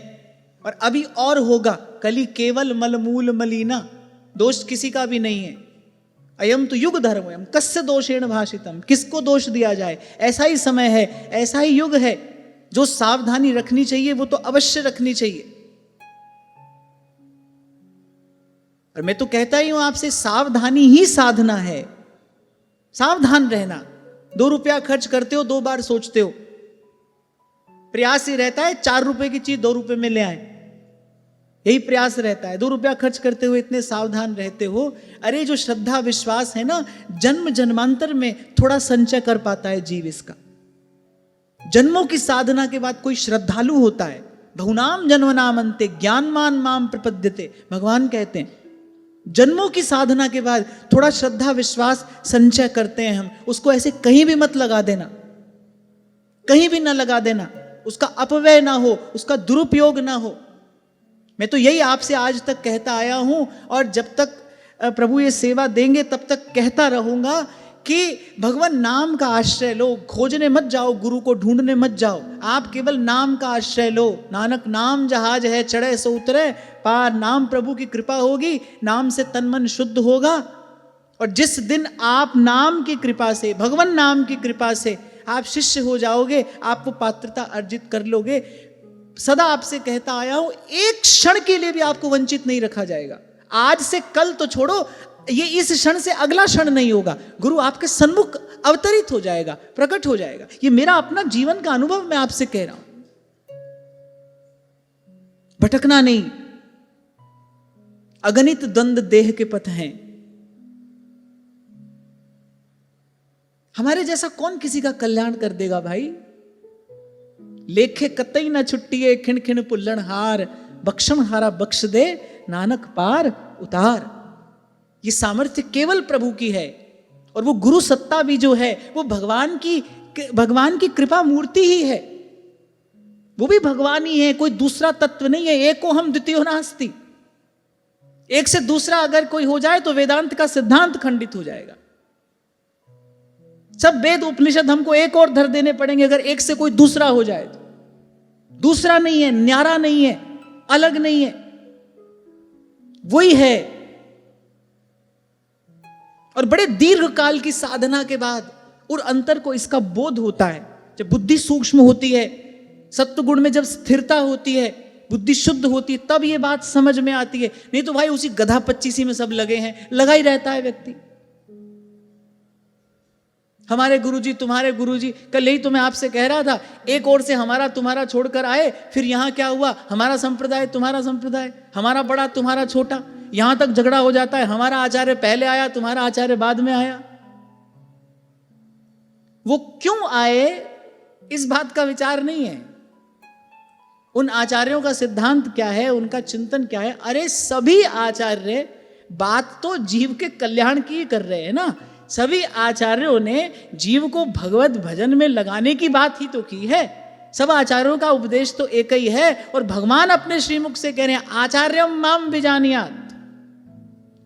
और अभी और होगा। कली केवल मलमूल मलिना, दोष किसी का भी नहीं है। अयम तो युग धर्मयम कस्य दोषेण भाषितम, किसको दोष दिया जाए? ऐसा ही समय है, ऐसा ही युग है। जो सावधानी रखनी चाहिए वो तो अवश्य रखनी चाहिए। और मैं तो कहता ही हूं आपसे, सावधानी ही साधना है। सावधान रहना। 2 रुपया खर्च करते हो, 2 बार सोचते हो। प्रयास ही रहता है 4 रुपए की चीज 2 रुपए में ले आए, यही प्रयास रहता है। 2 रुपया खर्च करते हुए इतने सावधान रहते हो। अरे जो श्रद्धा विश्वास है ना, जन्म जन्मांतर में थोड़ा संचय कर पाता है जीव इसका। जन्मों की साधना के बाद कोई श्रद्धालु होता है। बहुनाम जन्मनाम अंते ज्ञानमान माम प्रपद्यते, भगवान कहते हैं जन्मों की साधना के बाद थोड़ा श्रद्धा विश्वास संचय करते हैं हम। उसको ऐसे कहीं भी मत लगा देना, कहीं भी ना लगा देना। उसका अपव्यय ना हो, उसका दुरुपयोग ना हो। मैं तो यही आपसे आज तक कहता आया हूं और जब तक प्रभु ये सेवा देंगे तब तक कहता रहूंगा कि भगवान नाम का आश्रय लो, खोजने मत जाओ, गुरु को ढूंढने मत जाओ, आप केवल नाम का आश्रय लो। नानक नाम जहाज है, चढ़े सो उतरे पार। नाम प्रभु की कृपा होगी, नाम से तन मन शुद्ध होगा। और जिस दिन आप नाम की कृपा से, भगवान नाम की कृपा से आप शिष्य हो जाओगे, आप वो पात्रता अर्जित कर लोगे। सदा आपसे कहता आया हूं, एक क्षण के लिए भी आपको वंचित नहीं रखा जाएगा। आज से कल तो छोड़ो, ये इस क्षण से अगला क्षण नहीं होगा, गुरु आपके सन्मुख अवतरित हो जाएगा, प्रकट हो जाएगा। ये मेरा अपना जीवन का अनुभव मैं आपसे कह रहा हूं। भटकना नहीं। अगणित द्वंद देह के पथ हैं। हमारे जैसा कौन किसी का कल्याण कर देगा भाई। लेखे कतई न छुट्टिए, खिण खिण पुल्लन हार, बख्शण हारा बख्श दे, नानक पार उतार। ये सामर्थ्य केवल प्रभु की है। और वो गुरु सत्ता भी जो है वो भगवान की कृपा मूर्ति ही है। वो भी भगवान ही है, कोई दूसरा तत्व नहीं है। एको हम द्वितीयो नास्ति। एक से दूसरा अगर कोई हो जाए तो वेदांत का सिद्धांत खंडित हो जाएगा। सब वेद उपनिषद हमको एक और धर देने पड़ेंगे अगर एक से कोई दूसरा हो जाए तो। दूसरा नहीं है, न्यारा नहीं है, अलग नहीं है, वही है। और बड़े दीर्घ काल की साधना के बाद और अंतर को इसका बोध होता है। जब बुद्धि सूक्ष्म होती है, सत्व गुण में जब स्थिरता होती है, बुद्धि शुद्ध होती है, तब ये बात समझ में आती है। नहीं तो भाई उसी गधा पच्चीसी में सब लगे हैं, लगा ही रहता है व्यक्ति। हमारे गुरुजी, तुम्हारे गुरुजी, कल यही तो मैं आपसे कह रहा था, एक ओर से हमारा तुम्हारा छोड़कर आए, फिर यहां क्या हुआ, हमारा संप्रदाय तुम्हारा संप्रदाय, हमारा बड़ा तुम्हारा छोटा, यहां तक झगड़ा हो जाता है। हमारा आचार्य पहले आया, तुम्हारा आचार्य बाद में आया। वो क्यों आए इस बात का विचार नहीं है। उन आचार्यों का सिद्धांत क्या है, उनका चिंतन क्या है। अरे सभी आचार्य बात तो जीव के कल्याण की कर रहे हैं ना। सभी आचार्यों ने जीव को भगवत भजन में लगाने की बात ही तो की है। सब आचार्यों का उपदेश तो एक ही है। और भगवान अपने श्रीमुख से कह रहे हैं, आचार्यम माम विजानियात।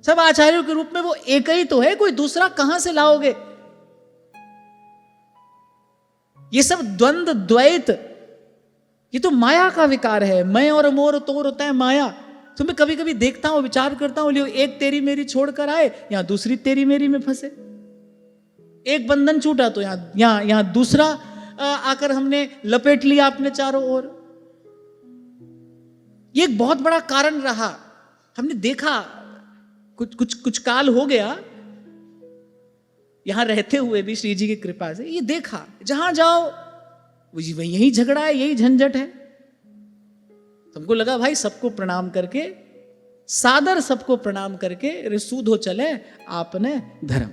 सब आचार्यों के रूप में वो एक ही तो है, कोई दूसरा कहां से लाओगे। ये सब द्वंद द्वैत, ये तो माया का विकार है। मैं और मोर तोर होता है माया। तो मैं कभी कभी देखता हूं, विचार करता हूं, लियो एक तेरी मेरी छोड़कर आए, यहां दूसरी तेरी मेरी में फंसे। एक बंधन छूटा तो यहां दूसरा आकर हमने लपेट लिया अपने चारों ओर। ये एक बहुत बड़ा कारण रहा। हमने देखा, कुछ काल हो गया यहां रहते हुए भी श्री जी की कृपा से, ये देखा जहां जाओ वही यही झगड़ा है, यही झंझट है। तुमको लगा भाई सबको प्रणाम करके, सादर सबको प्रणाम करके रिसूद हो चले आपने धर्म।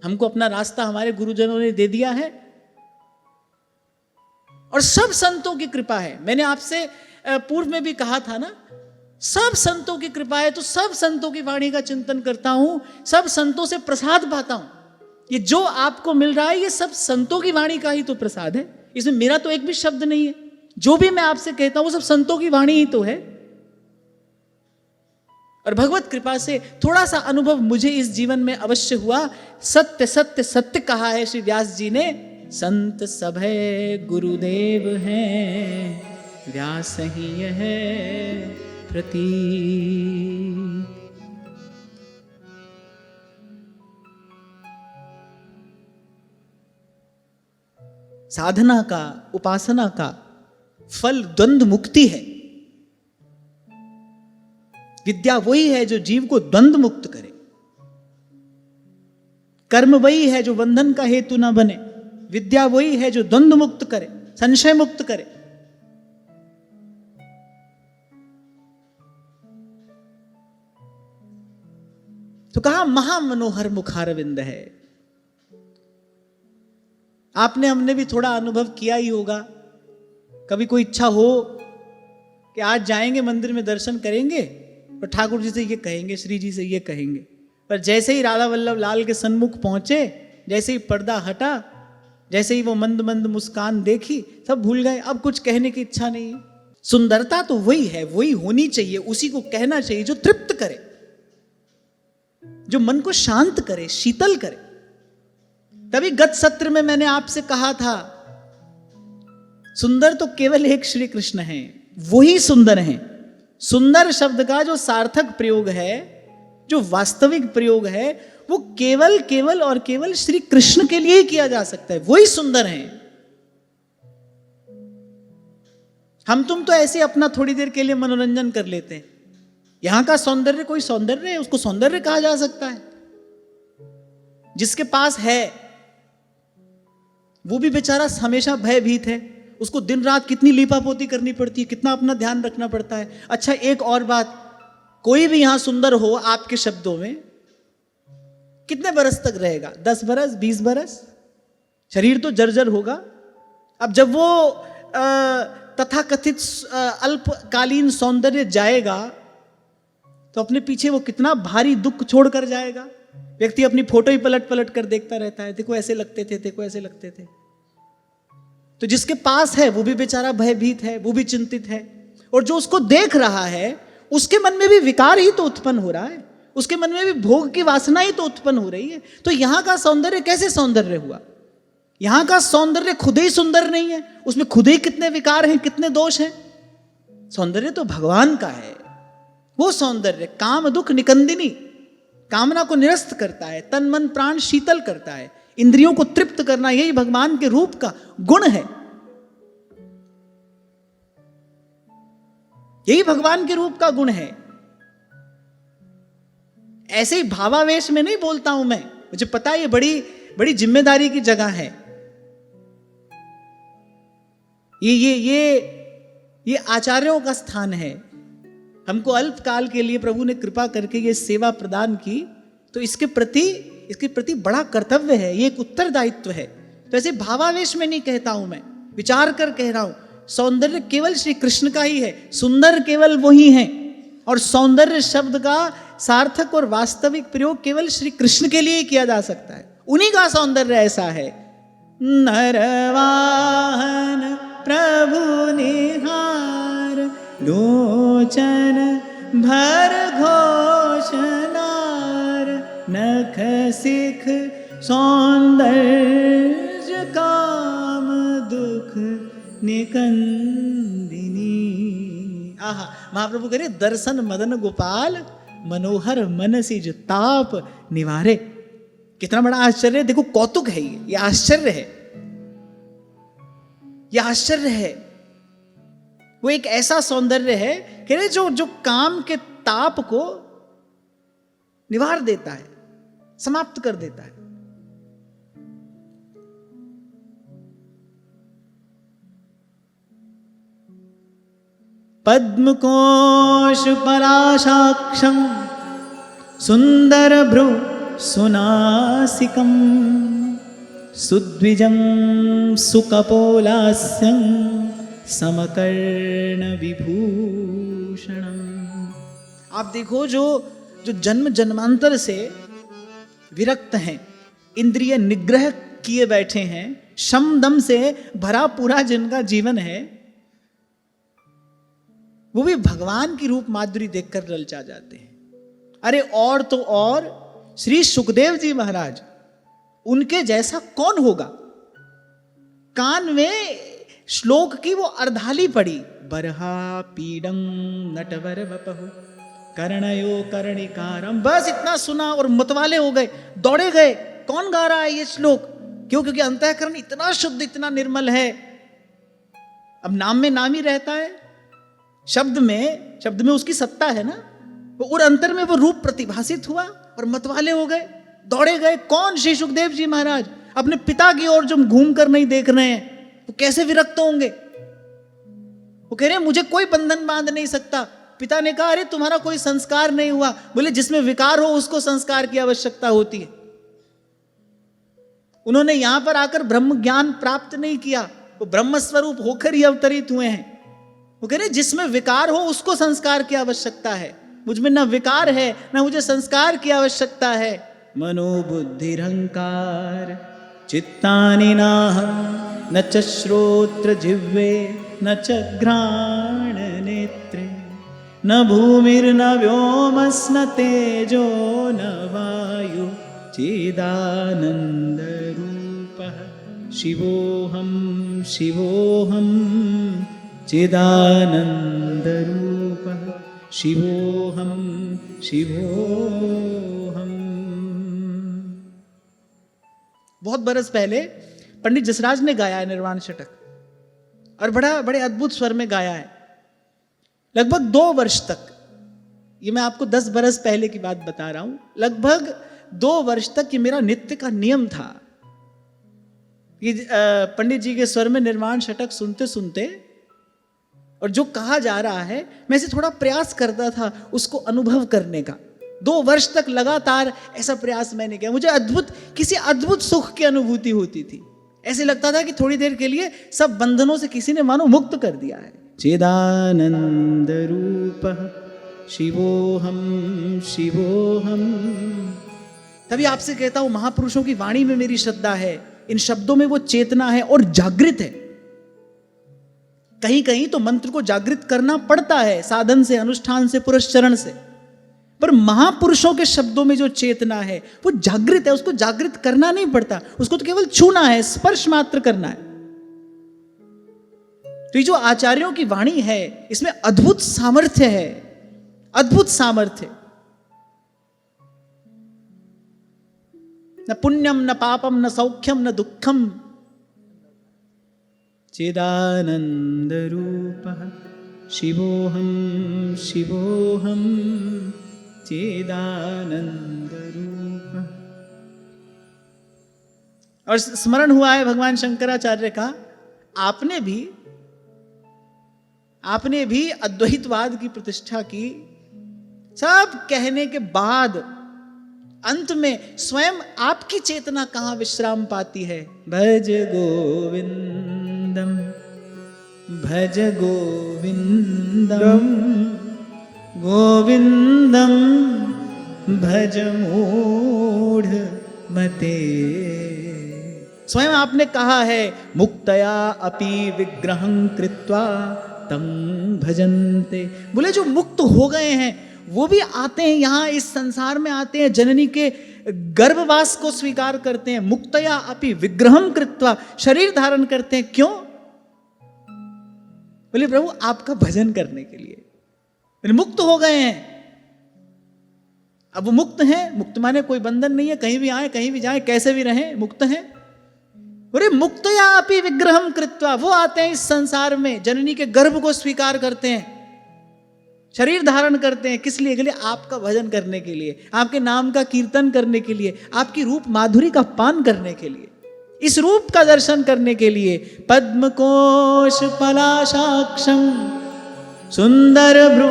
हमको अपना रास्ता हमारे गुरुजनों ने दे दिया है और सब संतों की कृपा है। मैंने आपसे पूर्व में भी कहा था ना, सब संतों की कृपा है। तो सब संतों की वाणी का चिंतन करता हूं, सब संतों से प्रसाद पाता हूं। ये जो आपको मिल रहा है ये सब संतों की वाणी का ही तो प्रसाद है। इसमें मेरा तो एक भी शब्द नहीं है। जो भी मैं आपसे कहता हूं वो सब संतों की वाणी ही तो है। और भगवत कृपा से थोड़ा सा अनुभव मुझे इस जीवन में अवश्य हुआ। सत्य सत्य सत्य कहा है श्री व्यास जी ने, संत सभै गुरुदेव हैं, व्यास ही है प्रति। साधना का, उपासना का फल द्वंद्व मुक्ति है। विद्या वही है जो जीव को द्वंद्व मुक्त करे। कर्म वही है जो बंधन का हेतु ना बने। विद्या वही है जो द्वंद्व मुक्त करे, संशय मुक्त करे। तो कहा महामनोहर मुखारविंद है। आपने हमने भी थोड़ा अनुभव किया ही होगा। कभी कोई इच्छा हो कि आज जाएंगे मंदिर में दर्शन करेंगे और ठाकुर जी से ये कहेंगे, श्री जी से ये कहेंगे, पर जैसे ही राधा वल्लभ लाल के सन्मुख पहुंचे, जैसे ही पर्दा हटा, जैसे ही वो मंद मंद मुस्कान देखी, सब भूल गए। अब कुछ कहने की इच्छा नहीं है। सुंदरता तो वही है, वही होनी चाहिए, उसी को कहना चाहिए जो तृप्त करे, जो मन को शांत करे, शीतल करे। तभी गत सत्र में मैंने आपसे कहा था, सुंदर तो केवल एक श्री कृष्ण हैं, वही सुंदर हैं। सुंदर शब्द का जो सार्थक प्रयोग है, जो वास्तविक प्रयोग है, वो केवल केवल और केवल श्री कृष्ण के लिए ही किया जा सकता है, वही सुंदर हैं। हम तुम तो ऐसे अपना थोड़ी देर के लिए मनोरंजन कर लेते हैं। यहां का सौंदर्य कोई सौंदर्य है, उसको सौंदर्य कहा जा सकता है? जिसके पास है वो भी बेचारा हमेशा भयभीत है, उसको दिन रात कितनी लीपापोती करनी पड़ती है, कितना अपना ध्यान रखना पड़ता है। अच्छा, एक और बात, कोई भी यहां सुंदर हो आपके शब्दों में, कितने बरस तक रहेगा? 10 बरस, 20 बरस, शरीर तो जर्जर होगा। अब जब वो तथाकथित अल्पकालीन सौंदर्य जाएगा तो अपने पीछे वो कितना भारी दुख छोड़कर जाएगा। व्यक्ति अपनी फोटो ही पलट पलट कर देखता रहता है, देखो ऐसे लगते थे, देखो ऐसे लगते थे। तो जिसके पास है वो भी बेचारा भयभीत है, वो भी चिंतित है, और जो उसको देख रहा है उसके मन में भी विकार ही तो उत्पन्न हो रहा है, उसके मन में भी भोग की वासना ही तो उत्पन्न हो रही है। तो यहां का सौंदर्य कैसे सौंदर्य हुआ? यहां का सौंदर्य खुद ही सुंदर नहीं है, उसमें खुद ही कितने विकार हैं, कितने दोष हैं। सौंदर्य तो भगवान का है, वो सौंदर्य काम दुख निकंदिनी, कामना को निरस्त करता है, तन मन प्राण शीतल करता है, इंद्रियों को तृप्त करना, यही भगवान के रूप का गुण है, यही भगवान के रूप का गुण है। ऐसे ही भावावेश में नहीं बोलता हूं मैं, मुझे पता है ये बड़ी बड़ी जिम्मेदारी की जगह है। ये आचार्यों का स्थान है। हमको अल्पकाल के लिए प्रभु ने कृपा करके ये सेवा प्रदान की, तो इसके प्रति बड़ा कर्तव्य है, ये एक उत्तरदायित्व है। तो ऐसे भावावेश में नहीं कहता हूं मैं, विचार कर कह रहा हूं। सौंदर्य केवल श्री कृष्ण का ही है, सुंदर केवल वही है, और सौंदर्य शब्द का सार्थक और वास्तविक प्रयोग केवल श्री कृष्ण के लिए ही किया जा सकता है। उन्हीं का सौंदर्य ऐसा है। नरवाहन प्रभु निहार, लोचन भर घोषनार, नख सिख सौंदर्य काम दुख निकंदिनी। आहा, महाप्रभु कह रहे दर्शन मदन गोपाल, मनोहर मनसी जो ताप निवारे। कितना बड़ा आश्चर्य, देखो कौतुक है ये आश्चर्य है, ये आश्चर्य है। वो एक ऐसा सौंदर्य है कह रहे जो काम के ताप को निवार देता है, समाप्त कर देता है। पद्मकोश पराशाक्षं सुंदर भ्रु सुनासिकं, सुद्विजं सुकपोलास्यं समकर्ण विभूषणम्। आप देखो जो जन्म जन्मांतर से विरक्त हैं, इंद्रिय निग्रह किए बैठे हैं, शम दम से भरा पूरा जिनका जीवन है, वो भी भगवान की रूप माधुरी देखकर ललचा जाते हैं। अरे और तो और श्री सुखदेव जी महाराज, उनके जैसा कौन होगा? कान में श्लोक की वो अर्धाली पड़ी, बरहा पीडं नटवर वपहु कर्णयो कर्णिकारम, बस इतना सुना और मतवाले हो गए, दौड़े गए। कौन गा रहा है ये श्लोक? क्यों? क्योंकि अंतःकरण इतना शुद्ध, इतना निर्मल है। अब नाम में नाम ही रहता है, शब्द में उसकी सत्ता है ना, और अंतर में वो रूप प्रतिभासित हुआ और मतवाले हो गए, दौड़े गए। कौन? श्री सुखदेव जी महाराज। अपने पिता की ओर जो घूम कर नहीं देख रहे हैं, वो कैसे विरक्त होंगे? वो कह रहे हैं मुझे कोई बंधन बांध नहीं सकता। पिता ने कहा अरे तुम्हारा कोई संस्कार नहीं हुआ। बोले जिसमें विकार हो उसको संस्कार की आवश्यकता होती है। उन्होंने यहां पर आकर ब्रह्म ज्ञान प्राप्त नहीं किया, वो ब्रह्म स्वरूप होकर ही अवतरित हुए हैं। वो कह रहे जिसमें विकार हो उसको संस्कार की आवश्यकता है, मुझमें न विकार है न मुझे संस्कार की आवश्यकता है। मनोबुद्धिरहंकार चित्तानि नाहं न च श्रोत्र जिह्वे न चघ्राण नेत्रे न भूमिर्न व्योमस्न तेजो न वायु चिदानंद रूपः शिवोऽहं शिवोऽहं चिदानंद रूपः शिवोऽहं शिवोऽहं। बहुत बरस पहले पंडित जसराज ने गाया है निर्वाण षटक, और बड़े अद्भुत स्वर में गाया है। लगभग 2 वर्ष तक, ये मैं आपको 10 बरस पहले की बात बता रहा हूं, लगभग 2 वर्ष तक ये मेरा नित्य का नियम था। ये पंडित जी के स्वर में निर्वाण षटक सुनते सुनते और जो कहा जा रहा है, मैं इसे थोड़ा प्रयास करता था उसको अनुभव करने का। 2 वर्ष तक लगातार ऐसा प्रयास मैंने किया। मुझे किसी अद्भुत सुख की अनुभूति होती थी। ऐसे लगता था कि थोड़ी देर के लिए सब बंधनों से किसी ने मानो मुक्त कर दिया है। चिदानंद रूपः शिवोऽहं शिवोऽहं। तभी आपसे कहता हूं, महापुरुषों की वाणी में मेरी श्रद्धा है, इन शब्दों में वो चेतना है और जागृत है। कहीं कहीं तो मंत्र को जागृत करना पड़ता है, साधन से, अनुष्ठान से, पुरस्चरण से, पर महापुरुषों के शब्दों में जो चेतना है वो जागृत है। उसको जागृत करना नहीं पड़ता, उसको तो केवल छूना है, स्पर्श मात्र करना है। तो ये जो आचार्यों की वाणी है, इसमें अद्भुत सामर्थ्य है, अद्भुत सामर्थ्य। न पुण्यम न पापम न सौख्यम न दुखम चिदानंद रूपः शिवोऽहं शिवोऽहं चिदानंद रूपः। और स्मरण हुआ है भगवान शंकराचार्य का, आपने भी अद्वैतवाद की प्रतिष्ठा की। सब कहने के बाद अंत में स्वयं आपकी चेतना कहां विश्राम पाती है? भज गोविंदम भज गोविंदम गोविंदम भज मूढ़ मते। स्वयं आपने कहा है, मुक्तया अपि विग्रहं कृत्वा तं भजन्ते। बोले जो मुक्त हो गए हैं वो भी आते हैं, यहां इस संसार में आते हैं, जननी के गर्भवास को स्वीकार करते हैं। मुक्तया अपि विग्रहं कृत्वा, शरीर धारण करते हैं। क्यों? बोले प्रभु आपका भजन करने के लिए। मुक्त हो गए हैं, अब वो मुक्त हैं। मुक्त माने कोई बंधन नहीं है, कहीं भी आए कहीं भी जाए कैसे भी रहें, मुक्त हैं। बोले मुक्तया अपि विग्रहं कृत्वा, वो आते हैं इस संसार में, जननी के गर्भ को स्वीकार करते हैं, शरीर धारण करते हैं। किस लिए? के लिए आपका भजन करने के लिए, आपके नाम का कीर्तन करने के लिए, आपकी रूप माधुरी का पान करने के लिए, इस रूप का दर्शन करने के लिए। पद्मकोश पलाशाक्षं सुंदर भ्रू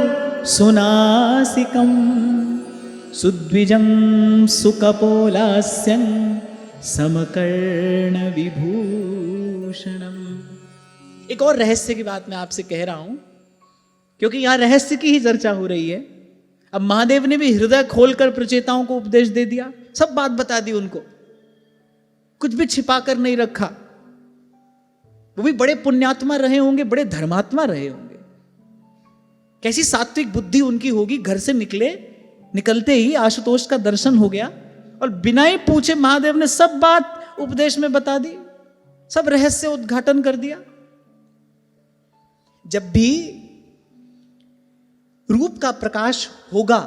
सुनासिकं सुद्विजं सुकपोलास्यं समकर्ण विभूषणम्। एक और रहस्य की बात मैं आपसे कह रहा हूं, क्योंकि यहां रहस्य की ही चर्चा हो रही है। अब महादेव ने भी हृदय खोलकर प्रचेताओं को उपदेश दे दिया, सब बात बता दी उनको, कुछ भी छिपा कर नहीं रखा। वो भी बड़े पुण्यात्मा रहे होंगे, बड़े धर्मात्मा रहे होंगे। कैसी सात्विक बुद्धि उनकी होगी। घर से निकलते ही आशुतोष का दर्शन हो गया और बिना ही पूछे महादेव ने सब बात उपदेश में बता दी, सब रहस्य उद्घाटन कर दिया। जब भी रूप का प्रकाश होगा,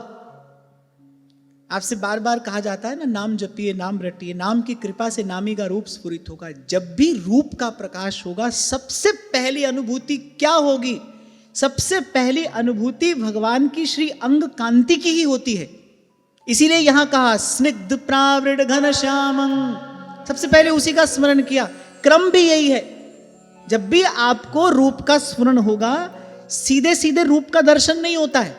आपसे बार बार कहा जाता है ना, नाम जपिए नाम रटिए, नाम की कृपा से नामी का रूप स्फुरित होगा। जब भी रूप का प्रकाश होगा, सबसे पहली अनुभूति क्या होगी? सबसे पहली अनुभूति भगवान की श्री अंग कांति की ही होती है। इसीलिए यहां कहा स्निग्ध प्रावृढ़ घन श्यामं, सबसे पहले उसी का स्मरण किया। क्रम भी यही है, जब भी आपको रूप का स्मरण होगा, सीधे सीधे रूप का दर्शन नहीं होता है,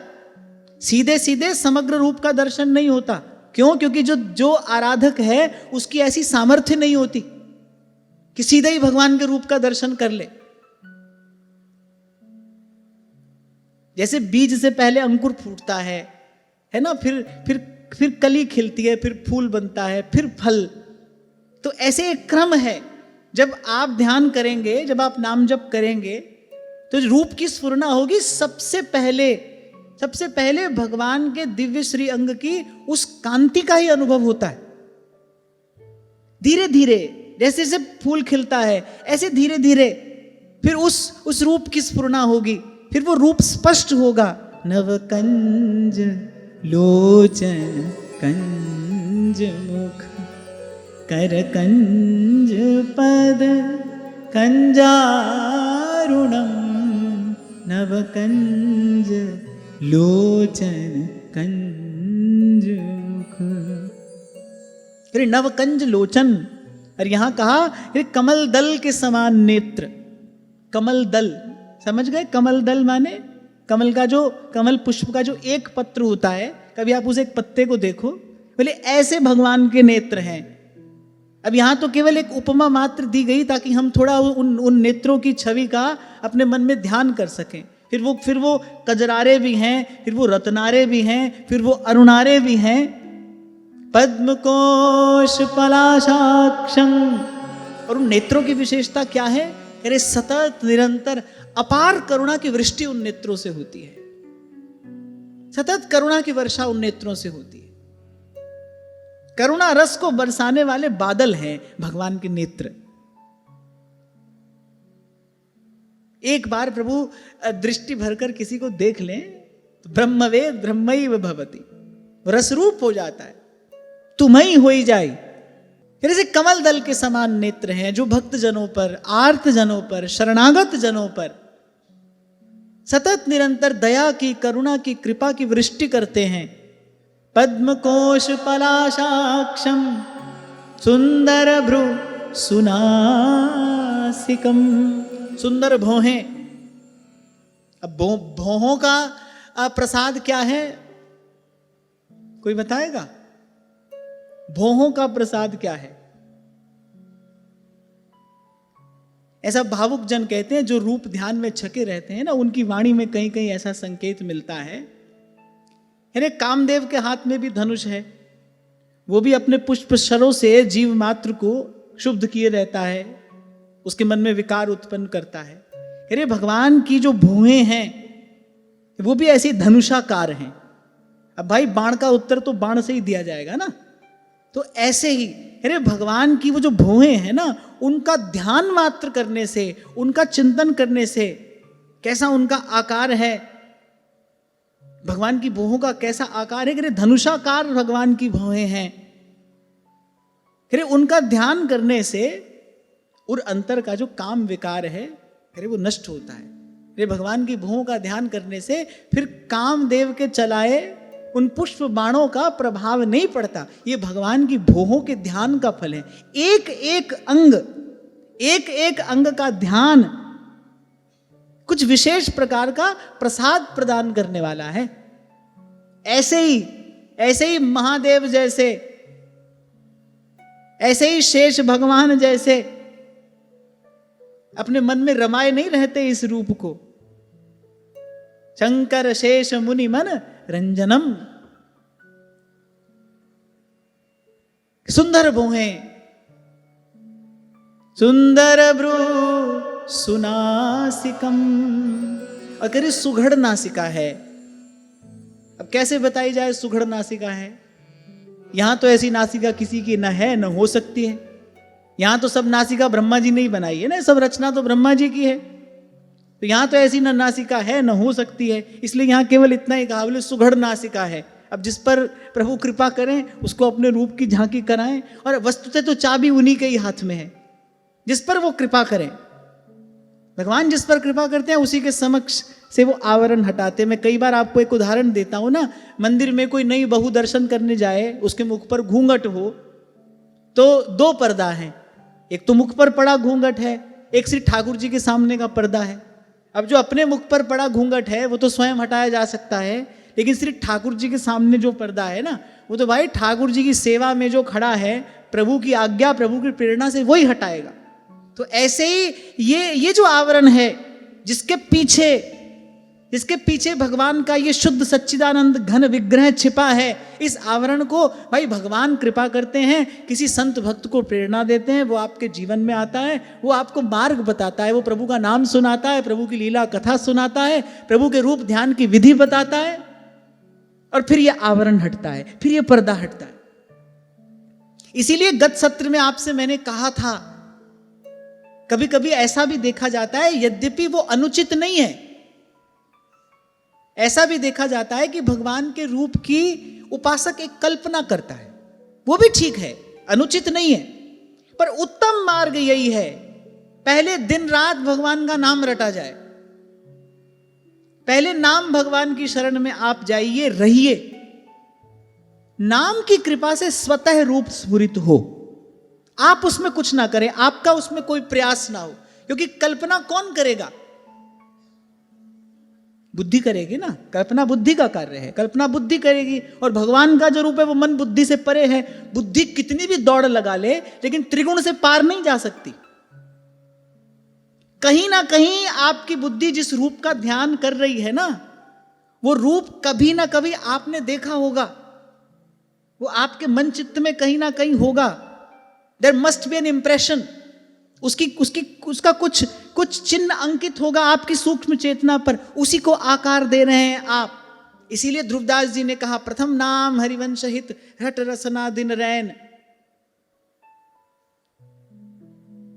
सीधे सीधे समग्र रूप का दर्शन नहीं होता। क्यों? क्योंकि जो आराधक है उसकी ऐसी सामर्थ्य नहीं होती कि सीधे ही भगवान के रूप का दर्शन कर ले। जैसे बीज से पहले अंकुर फूटता है ना, फिर कली खिलती है, फिर फूल बनता है, फिर फल। तो ऐसे एक क्रम है। जब आप ध्यान करेंगे, जब आप नाम जप करेंगे, तो रूप की स्फुरना होगी सबसे पहले भगवान के दिव्य श्री अंग की उस कांति का ही अनुभव होता है। धीरे धीरे जैसे जैसे फूल खिलता है ऐसे धीरे धीरे फिर उस रूप की स्फुरना होगी, फिर वो रूप स्पष्ट होगा। नवकंज लोचन कंज मुख कर कंज पद कंजारुणम नवकंज लोचन कंज मुख। फिर नवकंज लोचन, और यहां कहा कमल दल के समान नेत्र। कमल दल समझ गए? कमल दल माने कमल पुष्प का जो एक पत्र होता है, कभी आप उस एक पत्ते को देखो, बोले ऐसे भगवान के नेत्र हैं। अब यहां तो केवल एक उपमा मात्र दी गई ताकि हम थोड़ा उन नेत्रों की छवि का अपने मन में ध्यान कर सकें। फिर वो कजरारे भी हैं, फिर वो रत्नारे भी हैं, फिर वो अरुणारे भी हैं। पद्मकोश पलाशाक्षं, और उन नेत्रों की विशेषता क्या है? अरे सतत निरंतर अपार करुणा की वृष्टि उन नेत्रों से होती है। सतत करुणा की वर्षा उन नेत्रों से होती है। करुणा रस को बरसाने वाले बादल हैं भगवान के नेत्र। एक बार प्रभु दृष्टि भरकर किसी को देख लें तो ब्रह्मवेद ब्रह्मैव भवति, रसरूप हो जाता है, तुम्हीं होई जाए। जैसे कमल दल के समान नेत्र हैं जो भक्त जनों पर, आर्त जनों पर, शरणागत जनों पर सतत निरंतर दया की, करुणा की, कृपा की वृष्टि करते हैं। पद्मकोश पलाशाक्षम सुंदर भ्रु सुनासिकम, सुंदर भौहें। अब भौहों का प्रसाद क्या है? कोई बताएगा? भौहों का प्रसाद क्या है? ऐसा भावुक जन कहते हैं जो रूप ध्यान में छके रहते हैं ना, उनकी वाणी में कहीं कहीं ऐसा संकेत मिलता है। कामदेव के हाथ में भी धनुष है, वो भी अपने पुष्प शरों से जीव मात्र को शुद्ध किए रहता है, उसके मन में विकार उत्पन्न करता है। अरे भगवान की जो भुएं हैं वो भी ऐसी धनुषाकार हैं। अब भाई बाण का उत्तर तो बाण से ही दिया जाएगा ना, तो ऐसे ही अरे भगवान की वो जो भुएं हैं ना, उनका ध्यान मात्र करने से, उनका चिंतन करने से कैसा उनका आकार है, भगवान की भुहों का कैसा आकार है। धनुषाकार भगवान की भुएं हैं। उनका ध्यान करने से और अंतर का जो काम विकार है वो नष्ट होता है। भगवान की भुहों का ध्यान करने से फिर कामदेव के चलाए उन पुष्प बाणों का प्रभाव नहीं पड़ता। ये भगवान की भुहों के ध्यान का फल है। एक एक अंग का ध्यान कुछ विशेष प्रकार का प्रसाद प्रदान करने वाला है। ऐसे ही महादेव जैसे, ऐसे ही शेष भगवान जैसे अपने मन में रमाए नहीं रहते इस रूप को। शंकर शेष मुनि मन रंजनम, सुंदर भुहें, सुंदर भ्रू सुनासिकम, और कह रही सुघड़ नासिका है। अब कैसे बताई जाए सुघड़ नासिका है? यहां तो ऐसी नासिका किसी की न है न हो सकती है। यहां तो सब नासिका ब्रह्मा जी ने ही बनाई है ना, सब रचना तो ब्रह्मा जी की है। तो यहां तो ऐसी न नासिका है न हो सकती है, इसलिए यहां केवल इतना ही कहा, बोले सुघड़ नासिका है। अब जिस पर प्रभु कृपा करें उसको अपने रूप की झांकी कराएं, और वस्तुतः तो चाबी उन्हीं के ही हाथ में है, जिस पर वो कृपा करें। भगवान जिस पर कृपा करते हैं उसी के समक्ष से वो आवरण हटाते। मैं कई बार आपको एक उदाहरण देता हूं ना, मंदिर में कोई नई बहू दर्शन करने जाए, उसके मुख पर घूंघट हो तो दो पर्दा है, एक तो मुख पर पड़ा घूंघट है, एक श्री ठाकुर जी के सामने का पर्दा है। अब जो अपने मुख पर पड़ा घूंघट है वो तो स्वयं हटाया जा सकता है, लेकिन श्री ठाकुर जी के सामने जो पर्दा है ना, वो तो भाई ठाकुर जी की सेवा में जो खड़ा है, प्रभु की आज्ञा, प्रभु की प्रेरणा से वही हटाएगा। तो ऐसे ही ये जो आवरण है, जिसके पीछे जिसके पीछे भगवान का ये शुद्ध सच्चिदानंद घन विग्रह छिपा है, इस आवरण को भाई भगवान कृपा करते हैं, किसी संत भक्त को प्रेरणा देते हैं, वो आपके जीवन में आता है, वो आपको मार्ग बताता है, वो प्रभु का नाम सुनाता है, प्रभु की लीला कथा सुनाता है, प्रभु के रूप ध्यान की विधि बताता है, और फिर ये आवरण हटता है, फिर ये पर्दा हटता है। इसीलिए गत सत्र में आपसे मैंने कहा था, कभी कभी ऐसा भी देखा जाता है, यद्यपि वो अनुचित नहीं है, ऐसा भी देखा जाता है कि भगवान के रूप की उपासक एक कल्पना करता है, वो भी ठीक है, अनुचित नहीं है, पर उत्तम मार्ग यही है, पहले दिन रात भगवान का नाम रटा जाए, पहले नाम भगवान की शरण में आप जाइए, रहिए, नाम की कृपा से स्वतः रूप स्फुरित हो, आप उसमें कुछ ना करें, आपका उसमें कोई प्रयास ना हो, क्योंकि कल्पना कौन करेगा? बुद्धि करेगी ना, कल्पना बुद्धि का कार्य है, कल्पना बुद्धि करेगी, और भगवान का जो रूप है वो मन बुद्धि से परे है, बुद्धि कितनी भी दौड़ लगा ले लेकिन त्रिगुण से पार नहीं जा सकती। कहीं ना कहीं आपकी बुद्धि जिस रूप का ध्यान कर रही है ना, वो रूप कभी ना कभी आपने देखा होगा, वो आपके मन चित्त में कहीं ना कहीं होगा, there must be an impression, उसका कुछ चिन्ह अंकित होगा आपकी सूक्ष्म चेतना पर, उसी को आकार दे रहे हैं आप। इसीलिए ध्रुवदास जी ने कहा, प्रथम नाम हरिवंश हित रट रसना दिन रैन,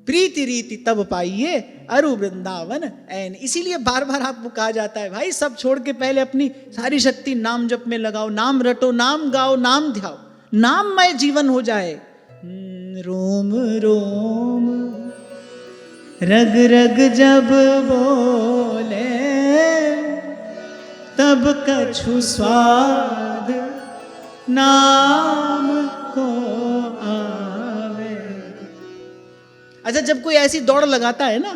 प्रीति रीति तब पाइए अरु वृंदावन ऐन। इसीलिए बार बार आपको कहा जाता है, भाई सब छोड़ के पहले अपनी सारी शक्ति नाम जप में लगाओ, नाम रटो, नाम गाओ, नाम ध्याओ, नाममय जीवन हो जाए। रोम रोम रग रग जब बोले, तब कछु स्वाद नाम को आवे। अच्छा, जब कोई ऐसी दौड़ लगाता है ना,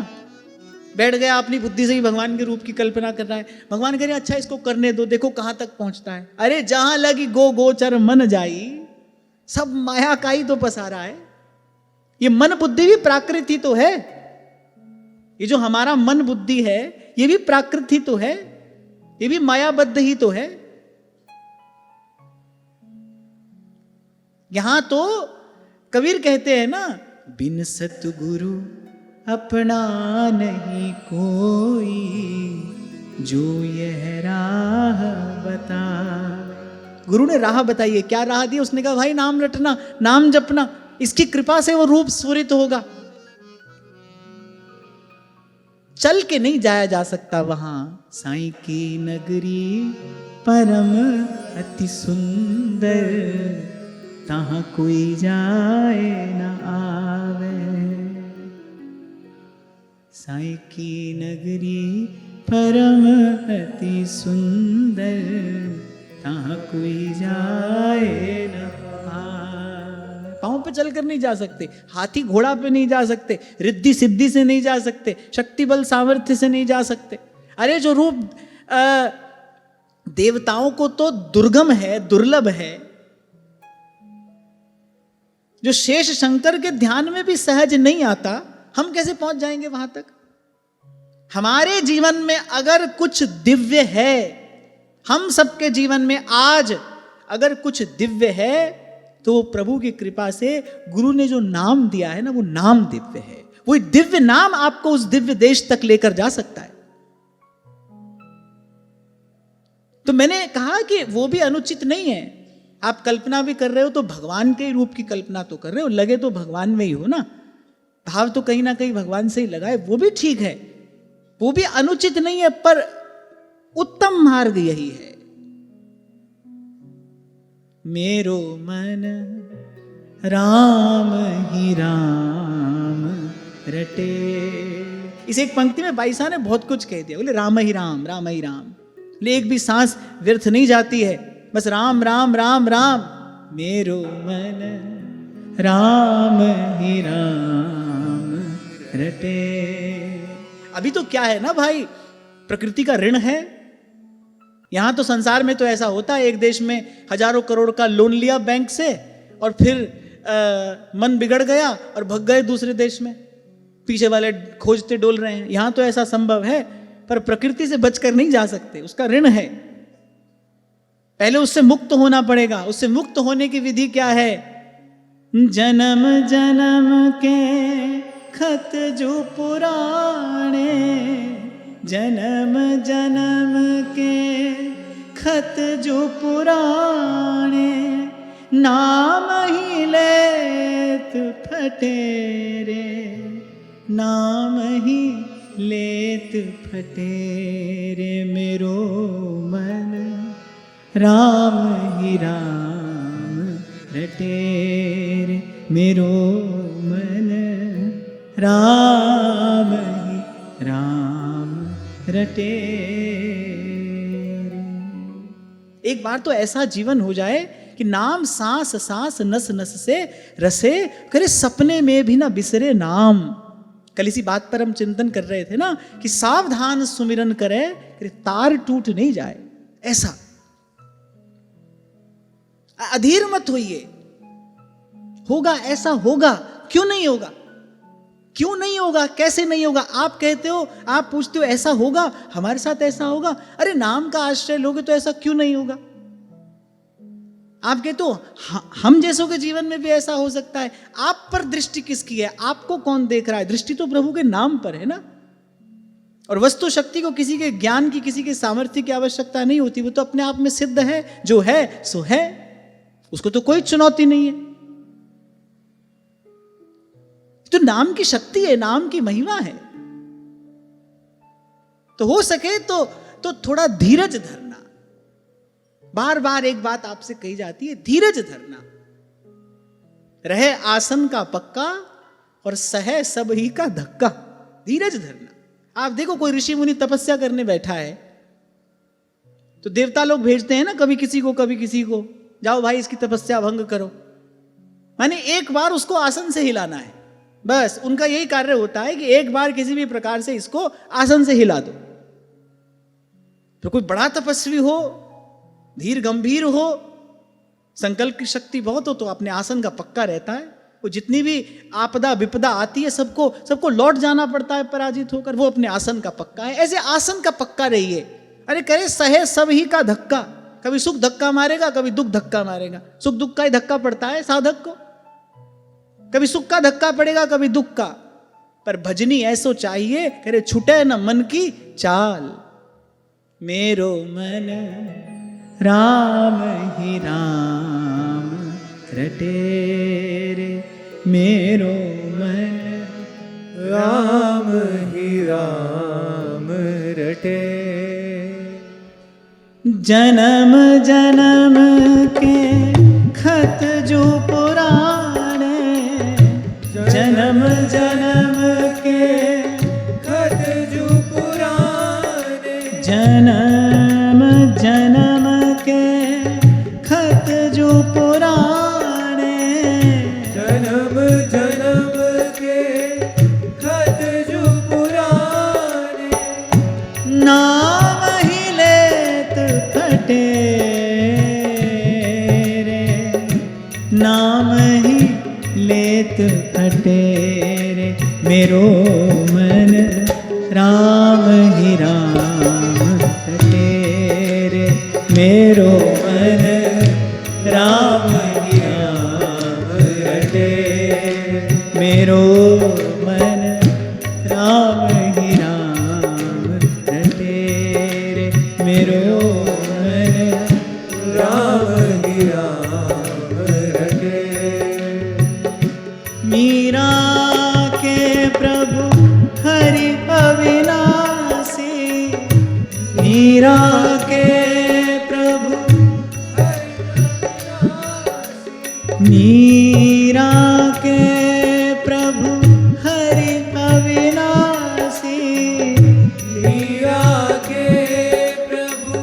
बैठ गया अपनी बुद्धि से ही भगवान के रूप की कल्पना कर रहा है, भगवान कह रहे अच्छा इसको करने दो, देखो कहां तक पहुंचता है। अरे जहां लगी गो गोचर मन जाई, सब माया का ही तो पसारा है। ये मन बुद्धि भी प्राकृत ही तो है, ये जो हमारा मन बुद्धि है ये भी प्राकृत ही तो है, ये भी मायाबद्ध ही तो है। यहां तो कबीर कहते हैं ना, बिन सतगुरु अपना नहीं कोई, जो यह राह बता। गुरु ने राह बताई है, क्या राह दी? उसने कहा भाई नाम रटना, नाम जपना, इसकी कृपा से वो रूप स्फुरित होगा। चल के नहीं जाया जा सकता वहां, साईं की नगरी परम अति सुंदर, तहां कोई जाए न आवे। साईं की नगरी परम अति सुंदर, तहां कोई जाए न आवे। पांव पे चलकर नहीं जा सकते, हाथी घोड़ा पे नहीं जा सकते, रिद्धि सिद्धि से नहीं जा सकते, शक्ति बल सामर्थ्य से नहीं जा सकते। अरे जो रूप देवताओं को तो दुर्गम है, दुर्लभ है, जो शेष शंकर के ध्यान में भी सहज नहीं आता, हम कैसे पहुंच जाएंगे वहां तक? हमारे जीवन में अगर कुछ दिव्य है, हम सबके जीवन में आज अगर कुछ दिव्य है, तो प्रभु की कृपा से गुरु ने जो नाम दिया है ना, वो नाम दिव्य है। वो दिव्य नाम आपको उस दिव्य देश तक लेकर जा सकता है। तो मैंने कहा कि वो भी अनुचित नहीं है। आप कल्पना भी कर रहे हो तो भगवान के रूप की कल्पना तो कर रहे हो, लगे तो भगवान में ही हो ना, भाव तो कहीं ना कहीं भगवान से ही लगाए, वो भी ठीक है, वो भी अनुचित नहीं है, पर उत्तम मार्ग यही है। मेरो मन राम ही राम रटे। इस एक पंक्ति में बाईसा ने बहुत कुछ कह दिया, बोले राम ही राम, राम ही राम। बोले एक भी सांस व्यर्थ नहीं जाती है, बस राम राम राम राम। मेरो मन राम ही राम रटे। अभी तो क्या है ना भाई, प्रकृति का ऋण है। यहां तो संसार में तो ऐसा होता है, एक देश में हजारों करोड़ का लोन लिया बैंक से और फिर मन बिगड़ गया और भग गए दूसरे देश में, पीछे वाले खोजते डोल रहे हैं। यहां तो ऐसा संभव है, पर प्रकृति से बचकर नहीं जा सकते, उसका ऋण है। पहले उससे मुक्त होना पड़ेगा। उससे मुक्त होने की विधि क्या है? जन्म जन्म के खत जो पुराने, जन्म जन्म के खत जो पुराने, नाम ही लेत फटे रे, नाम ही लेत फटे रे, मेरो मन राम ही राम रटे रे, मेरो मन राम ही राम रटे रे। एक बार तो ऐसा जीवन हो जाए कि नाम सांस सांस नस नस से रसे, करे सपने में भी ना बिसरे नाम। कल इसी बात पर हम चिंतन कर रहे थे ना कि सावधान सुमिरन करे, तार टूट नहीं जाए। ऐसा अधीर मत होइए, होगा, ऐसा होगा। क्यों नहीं होगा? क्यों नहीं होगा? कैसे नहीं होगा? आप कहते हो, आप पूछते हो ऐसा होगा, हमारे साथ ऐसा होगा। अरे नाम का आश्रय लोगे तो ऐसा क्यों नहीं होगा? आप कहते हो हम जैसों के जीवन में भी ऐसा हो सकता है। आप पर दृष्टि किसकी है? आपको कौन देख रहा है? दृष्टि तो प्रभु के नाम पर है ना। और वस्तु शक्ति को किसी के ज्ञान की, किसी के सामर्थ्य की आवश्यकता नहीं होती। वो तो अपने आप में सिद्ध है, जो है सो है, उसको तो कोई चुनौती नहीं है। तो नाम की शक्ति है, नाम की महिमा है। तो हो सके तो थोड़ा धीरज धरना। बार बार एक बात आपसे कही जाती है, धीरज धरना। रहे आसन का पक्का और सहे सब ही का धक्का। धीरज धरना। आप देखो, कोई ऋषि मुनि तपस्या करने बैठा है तो देवता लोग भेजते हैं ना, कभी किसी को कभी किसी को, जाओ भाई इसकी तपस्या भंग करो। माने एक बार उसको आसन से हिलाना है, बस उनका यही कार्य होता है कि एक बार किसी भी प्रकार से इसको आसन से हिला दो। तो कोई बड़ा तपस्वी हो, धीर गंभीर हो, संकल्प की शक्ति बहुत हो, तो अपने आसन का पक्का रहता है। वो जितनी भी आपदा विपदा आती है, सबको लौट जाना पड़ता है पराजित होकर। वो अपने आसन का पक्का है। ऐसे आसन का पक्का रहिए। अरे करे सहे सब ही का धक्का। कभी सुख धक्का मारेगा, कभी दुख धक्का मारेगा। सुख दुख का ही धक्का पड़ता है साधक को। कभी सुख का धक्का पड़ेगा, कभी दुख का। पर भजनी ऐसो चाहिए, करे छूटे न मन की चाल। मेरो मन राम ही राम रटे रे, मेरो मन राम ही राम रटे। जन्म जन्म के खत जो पुराने, जन्म जन्म के खत जो पुराने, जन्म जन्म के खत जो पुराने, जन्म जन्म के खत जो पुराने, नाम ही लेत फटे रे, नाम ही लेत फटे रे, मेरो मन राम ही राम रटे रे, मेरो मन राम ही राम रटे, मेरो मन राम ही राम रटे रे, मेरो मन राम ही राम रटे। मीरा के प्रभु हरि अविनाशी, मीरा के प्रभु मीरा के प्रभु हरि अविनाशी, मीरा के प्रभु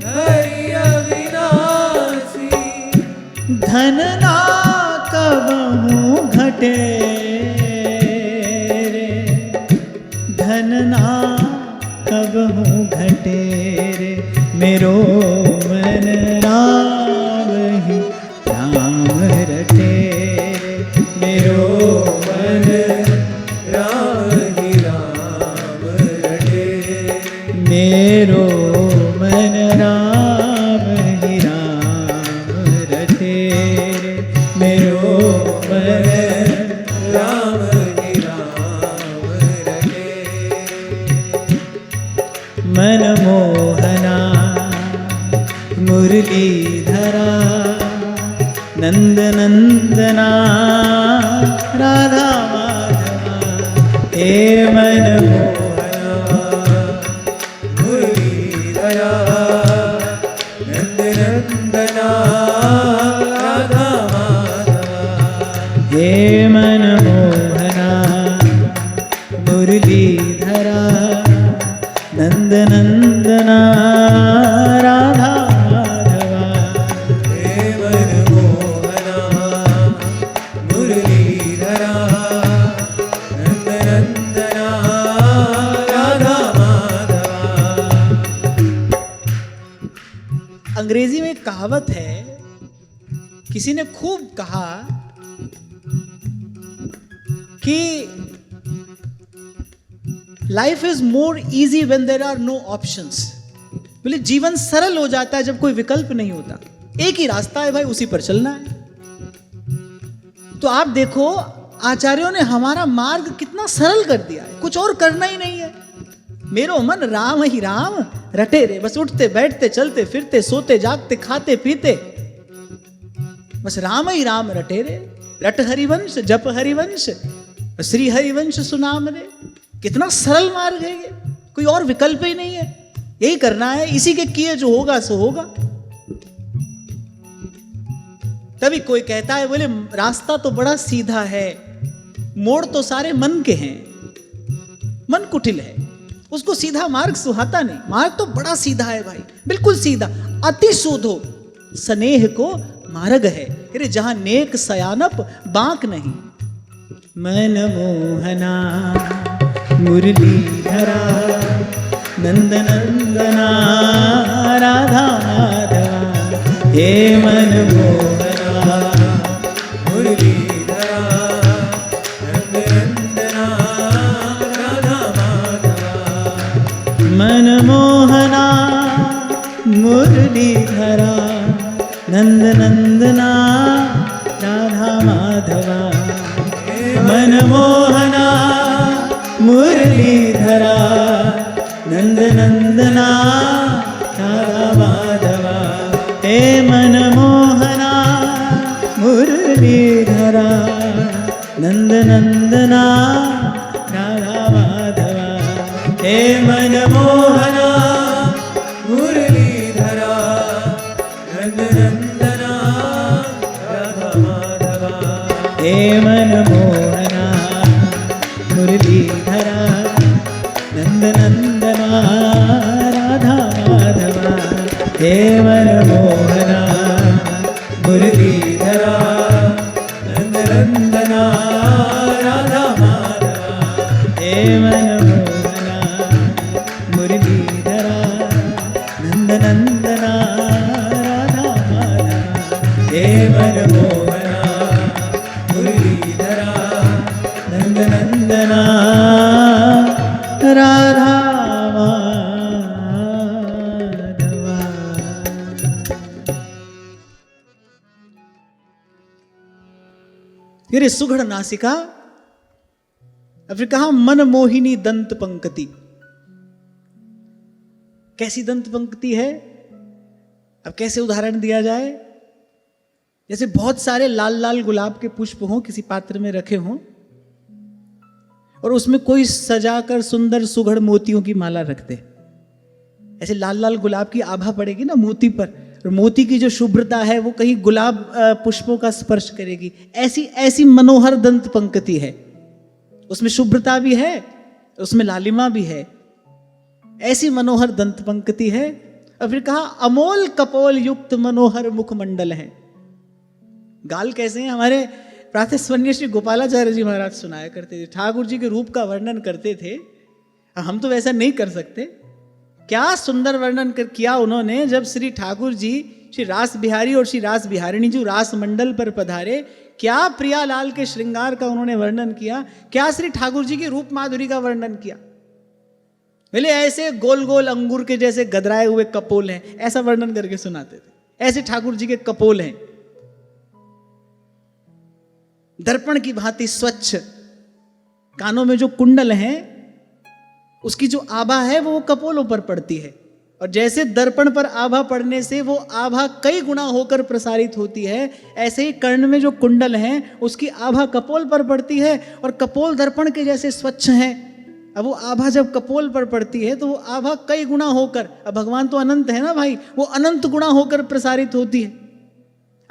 हरि अविनाशी, धन ना कबहू घटे रे, धन ना कबहू घटे रे, मेरो मन राम ही राम रटे रे, मेरो मन राम ही राम रटे, मेरो मन राम ही राम रटे रे, मेरो मन राम ही राम रटे। मन मोहना मुरलीधरा, नंद नंदना राधा माधवा। हे मन मोहना मुरलीधरा, नंद नंदना राधा माधवा। हे मन मोहना मुरलीधरा, नंद नंदना राधा माधवा। हे मन मोहना मुरलीधरा, नंद नंदना राधा माधवा। अंग्रेजी में एक कहावत है, किसी ने खूब कहा कि life is more easy when there are no options. बोले जीवन सरल हो जाता है जब कोई विकल्प नहीं होता, एक ही रास्ता है भाई, उसी पर चलना है। तो आप देखो आचार्यों ने हमारा मार्ग कितना सरल कर दिया है, कुछ और करना ही नहीं है। मेरो मन राम ही राम रटे रे, बस उठते बैठते चलते फिरते सोते जागते खाते पीते बस राम ही राम रटे रे। रट हरिवंश जप हरिवंश श्री हरिवंश सुनाम रे। कितना सरल मार्ग है ये, कोई और विकल्प ही नहीं है, यही करना है, इसी के किए जो होगा सो होगा। तभी कोई कहता है, बोले रास्ता तो बड़ा सीधा है, मोड़ तो सारे मन के हैं। मन कुटिल है, उसको सीधा मार्ग सुहाता नहीं। मार्ग तो बड़ा सीधा है भाई, बिल्कुल सीधा। अति शोधो स्नेह को मार्ग है, अरे जहां नेक सयानप बांक नहीं। मन मोहना मुरलीधरा, नंद नंदना राधा माधवा। हे मन मोहना मुरलीधरा, नंद नंदना राधा माधवा। मन मोहना मुरलीधरा, नंद नंदना राधा माधवा। मन मोहना मुरलीधरा, नंद नंदना राधा माधवा। हे मन मोहना मुरलीधरा, नंद नंदना राधा माधवा। हे मन मोहना मुरलीधरा, नंद नंदना राधा माधवा। हे मन मोहना मुरलीधरा, नंद नंदना राधा माधवा। हे मन मोहना मुरलीधरा, नंद नंदना राधा माधवा। हे मन मोहना मुरलीधरा, नंद नंदना राधा माधवा। हे मन मोहना मुरलीधरा, नंद नंदना राधा माधवा। फिर सुघड़ नासिका, और फिर कहा मन मोहिनी दंत पंक्ति। कैसी दंत पंक्ति है, अब कैसे उदाहरण दिया जाए। जैसे बहुत सारे लाल लाल गुलाब के पुष्प हों, किसी पात्र में रखे हों, और उसमें कोई सजाकर सुंदर सुघड़ मोतियों की माला रख दे। ऐसे लाल लाल गुलाब की आभा पड़ेगी ना मोती पर, और मोती की जो शुभ्रता है वो कहीं गुलाब पुष्पों का स्पर्श करेगी। ऐसी ऐसी मनोहर दंत पंक्ति है, उसमें शुभ्रता भी है, उसमें लालिमा भी है। ऐसी मनोहर दंत पंक्ति है। और फिर कहा अमोल कपोल युक्त मनोहर मुखमंडल है। गाल कैसे हैं हमारे प्रातस्मरणीय श्री गोपालाचार्य जी महाराज सुनाया करते थे, ठाकुर जी के रूप का वर्णन करते थे। हम तो वैसा नहीं कर सकते। क्या सुंदर वर्णन किया उन्होंने, जब श्री ठाकुर जी श्री रास बिहारी और श्री रास बिहारिणी जी रास मंडल पर पधारे, क्या प्रियालाल के श्रृंगार का उन्होंने वर्णन किया, क्या श्री ठाकुर जी की रूप माधुरी का वर्णन किया। बोले ऐसे गोल गोल अंगूर के जैसे गदराए हुए कपोल हैं, ऐसा वर्णन करके सुनाते थे। ऐसे ठाकुर जी के कपोल हैं, दर्पण की भांति स्वच्छ। कानों में जो कुंडल हैं उसकी जो आभा है वो कपोलों पर पड़ती है, और जैसे दर्पण पर आभा पड़ने से वो आभा कई गुना होकर प्रसारित होती है, ऐसे ही कर्ण में जो कुंडल हैं उसकी आभा कपोल पर पड़ती है, और कपोल दर्पण के जैसे स्वच्छ हैं। अब वो आभा जब कपोल पर पड़ती है तो वो आभा कई गुना होकर, अब भगवान तो अनंत है ना भाई, वो अनंत गुना होकर प्रसारित होती है।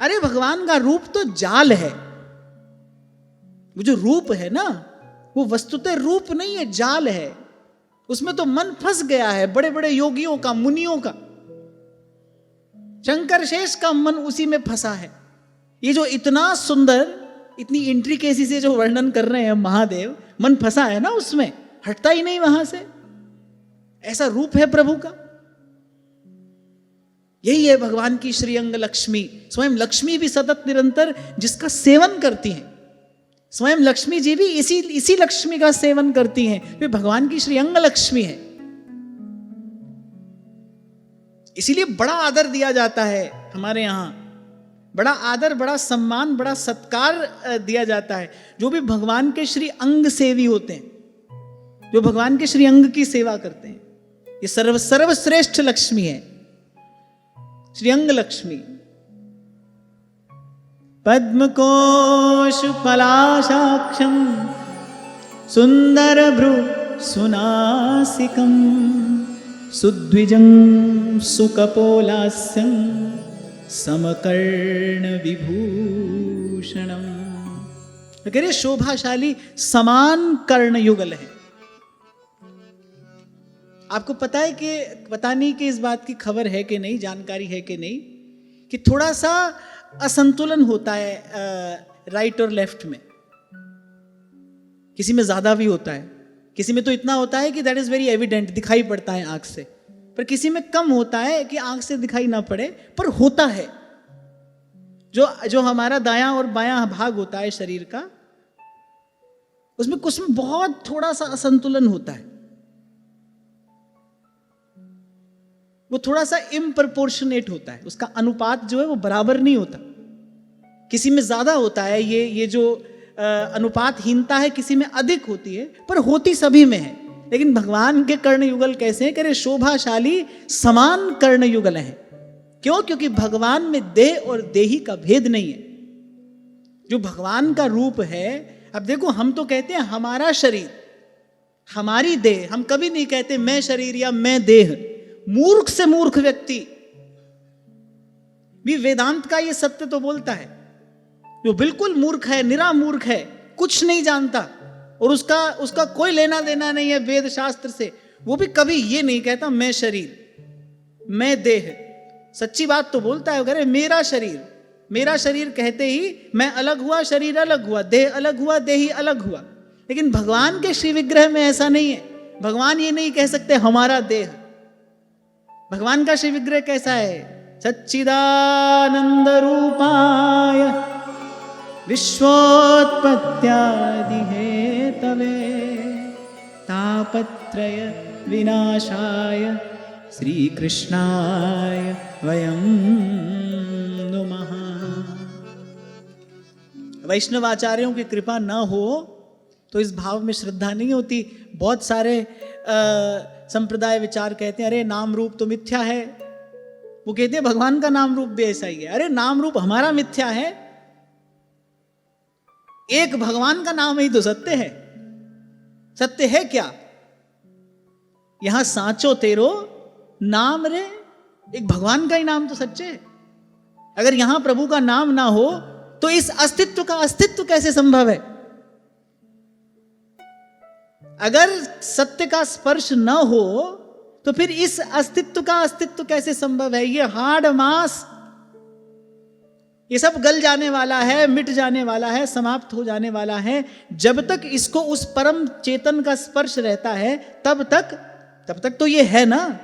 अरे भगवान का रूप तो जाल है, वो जो रूप है ना वो वस्तुतः रूप नहीं है, जाल है। उसमें तो मन फंस गया है बड़े बड़े योगियों का, मुनियों का। शंकर शेष का मन उसी में फंसा है। ये जो इतना सुंदर, इतनी इंट्रिकेसी से जो वर्णन कर रहे हैं महादेव, मन फंसा है ना उसमें, हटता ही नहीं वहां से। ऐसा रूप है प्रभु का। यही है भगवान की श्रीअंग लक्ष्मी। स्वयं लक्ष्मी भी सतत निरंतर जिसका सेवन करती हैं, स्वयं लक्ष्मी जी भी इसी लक्ष्मी का सेवन करती हैं, वे भगवान की श्रीअंग लक्ष्मी है। इसीलिए बड़ा आदर दिया जाता है हमारे यहां, बड़ा आदर, बड़ा सम्मान, बड़ा सत्कार दिया जाता है जो भी भगवान के श्री अंग सेवी होते हैं, जो भगवान के श्री अंग की सेवा करते हैं। ये सर्वश्रेष्ठ लक्ष्मी है, श्रीअंग लक्ष्मी। पद्मकोश पलाशाक्षं सुंदर भ्रु सुनासिकं सुद्विजं सुकपोलास्यं समकर्ण विभूषणम। कह रहे शोभाशाली समान कर्ण युगल है। आपको पता है कि, पता नहीं कि इस बात की खबर है कि नहीं, जानकारी है कि नहीं, कि थोड़ा सा असंतुलन होता है राइट और लेफ्ट में। किसी में ज्यादा भी होता है, किसी में तो इतना होता है कि दैट इज वेरी एविडेंट, दिखाई पड़ता है आंख से, पर किसी में कम होता है कि आंख से दिखाई ना पड़े पर होता है। जो हमारा दायां और बायां भाग होता है शरीर का, उसमें कुछ में बहुत थोड़ा सा असंतुलन होता है, वो थोड़ा सा इम्प्रपोर्शनेट होता है, उसका अनुपात जो है वो बराबर नहीं होता। किसी में ज्यादा होता है ये जो अनुपातहीनता है, किसी में अधिक होती है, पर होती सभी में है। लेकिन भगवान के कर्ण युगल कैसे हैं? कह रहे शोभाशाली समान कर्ण युगल हैं। क्यों? क्योंकि भगवान में देह और देही का भेद नहीं है। जो भगवान का रूप है, अब देखो हम तो कहते हैं हमारा शरीर, हमारी देह, हम कभी नहीं कहते मैं शरीर या मैं देह। मूर्ख से मूर्ख व्यक्ति भी वेदांत का ये सत्य तो बोलता है। जो बिल्कुल मूर्ख है, निरा मूर्ख है, कुछ नहीं जानता और उसका कोई लेना देना नहीं है वेद शास्त्र से, वो भी कभी ये नहीं कहता मैं शरीर, मैं देह। सच्ची बात तो बोलता है, अगर मेरा शरीर, मेरा शरीर कहते ही मैं अलग हुआ, शरीर अलग हुआ, देह अलग हुआ, देही अलग हुआ। लेकिन भगवान के श्री विग्रह में ऐसा नहीं है। भगवान ये नहीं कह सकते हमारा देह। भगवान का श्री विग्रह कैसा है? सच्चिदानंद रूपाय विश्वोत्पत्त्यादि हेतवे तापत्रय विनाशाय श्री कृष्णाय वयं नुमः। वैष्णवाचार्यों की कृपा न हो तो इस भाव में श्रद्धा नहीं होती। बहुत सारे संप्रदाय विचार कहते हैं अरे नाम रूप तो मिथ्या है। वो कहते हैं भगवान का नाम रूप भी ऐसा ही है। अरे नाम रूप हमारा मिथ्या है, एक भगवान का नाम ही तो सत्य है। सत्य है क्या? यहां सांचो तेरो नाम रे, एक भगवान का ही नाम तो सच्चे है। अगर यहां प्रभु का नाम ना हो तो इस अस्तित्व का अस्तित्व कैसे संभव है? अगर सत्य का स्पर्श न हो तो फिर इस अस्तित्व का अस्तित्व कैसे संभव है? ये हाड़ मांस, ये सब गल जाने वाला है, मिट जाने वाला है, समाप्त हो जाने वाला है। जब तक इसको उस परम चेतन का स्पर्श रहता है तब तक तो ये है ना।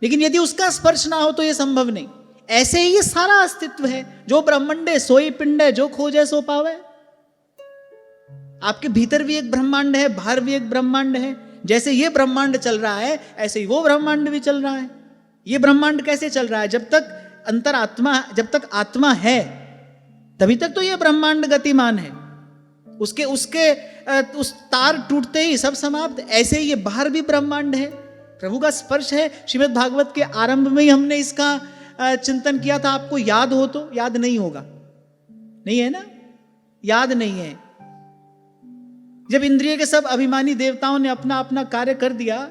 लेकिन यदि उसका स्पर्श ना हो तो ये संभव नहीं। ऐसे ही ये सारा अस्तित्व है। जो ब्रह्मांडे सोई पिंडे, जो खोजे सो पावे। आपके भीतर भी एक ब्रह्मांड है, बाहर भी एक ब्रह्मांड है। जैसे ये ब्रह्मांड चल रहा है ऐसे ही वो ब्रह्मांड भी चल रहा है। ये ब्रह्मांड कैसे चल रहा है? जब तक अंतरात्मा, जब तक आत्मा है तभी तक तो ये ब्रह्मांड गतिमान है। उसके उस तार टूटते ही सब समाप्त। ऐसे ही ये बाहर भी ब्रह्मांड है, प्रभु का स्पर्श है। श्रीमद् भागवत के आरंभ में ही हमने इसका चिंतन किया था, आपको याद हो तो। याद नहीं होगा, नहीं है ना, याद नहीं है। जब इंद्रिय के सब अभिमानी देवताओं ने अपना अपना कार्य कर दिया,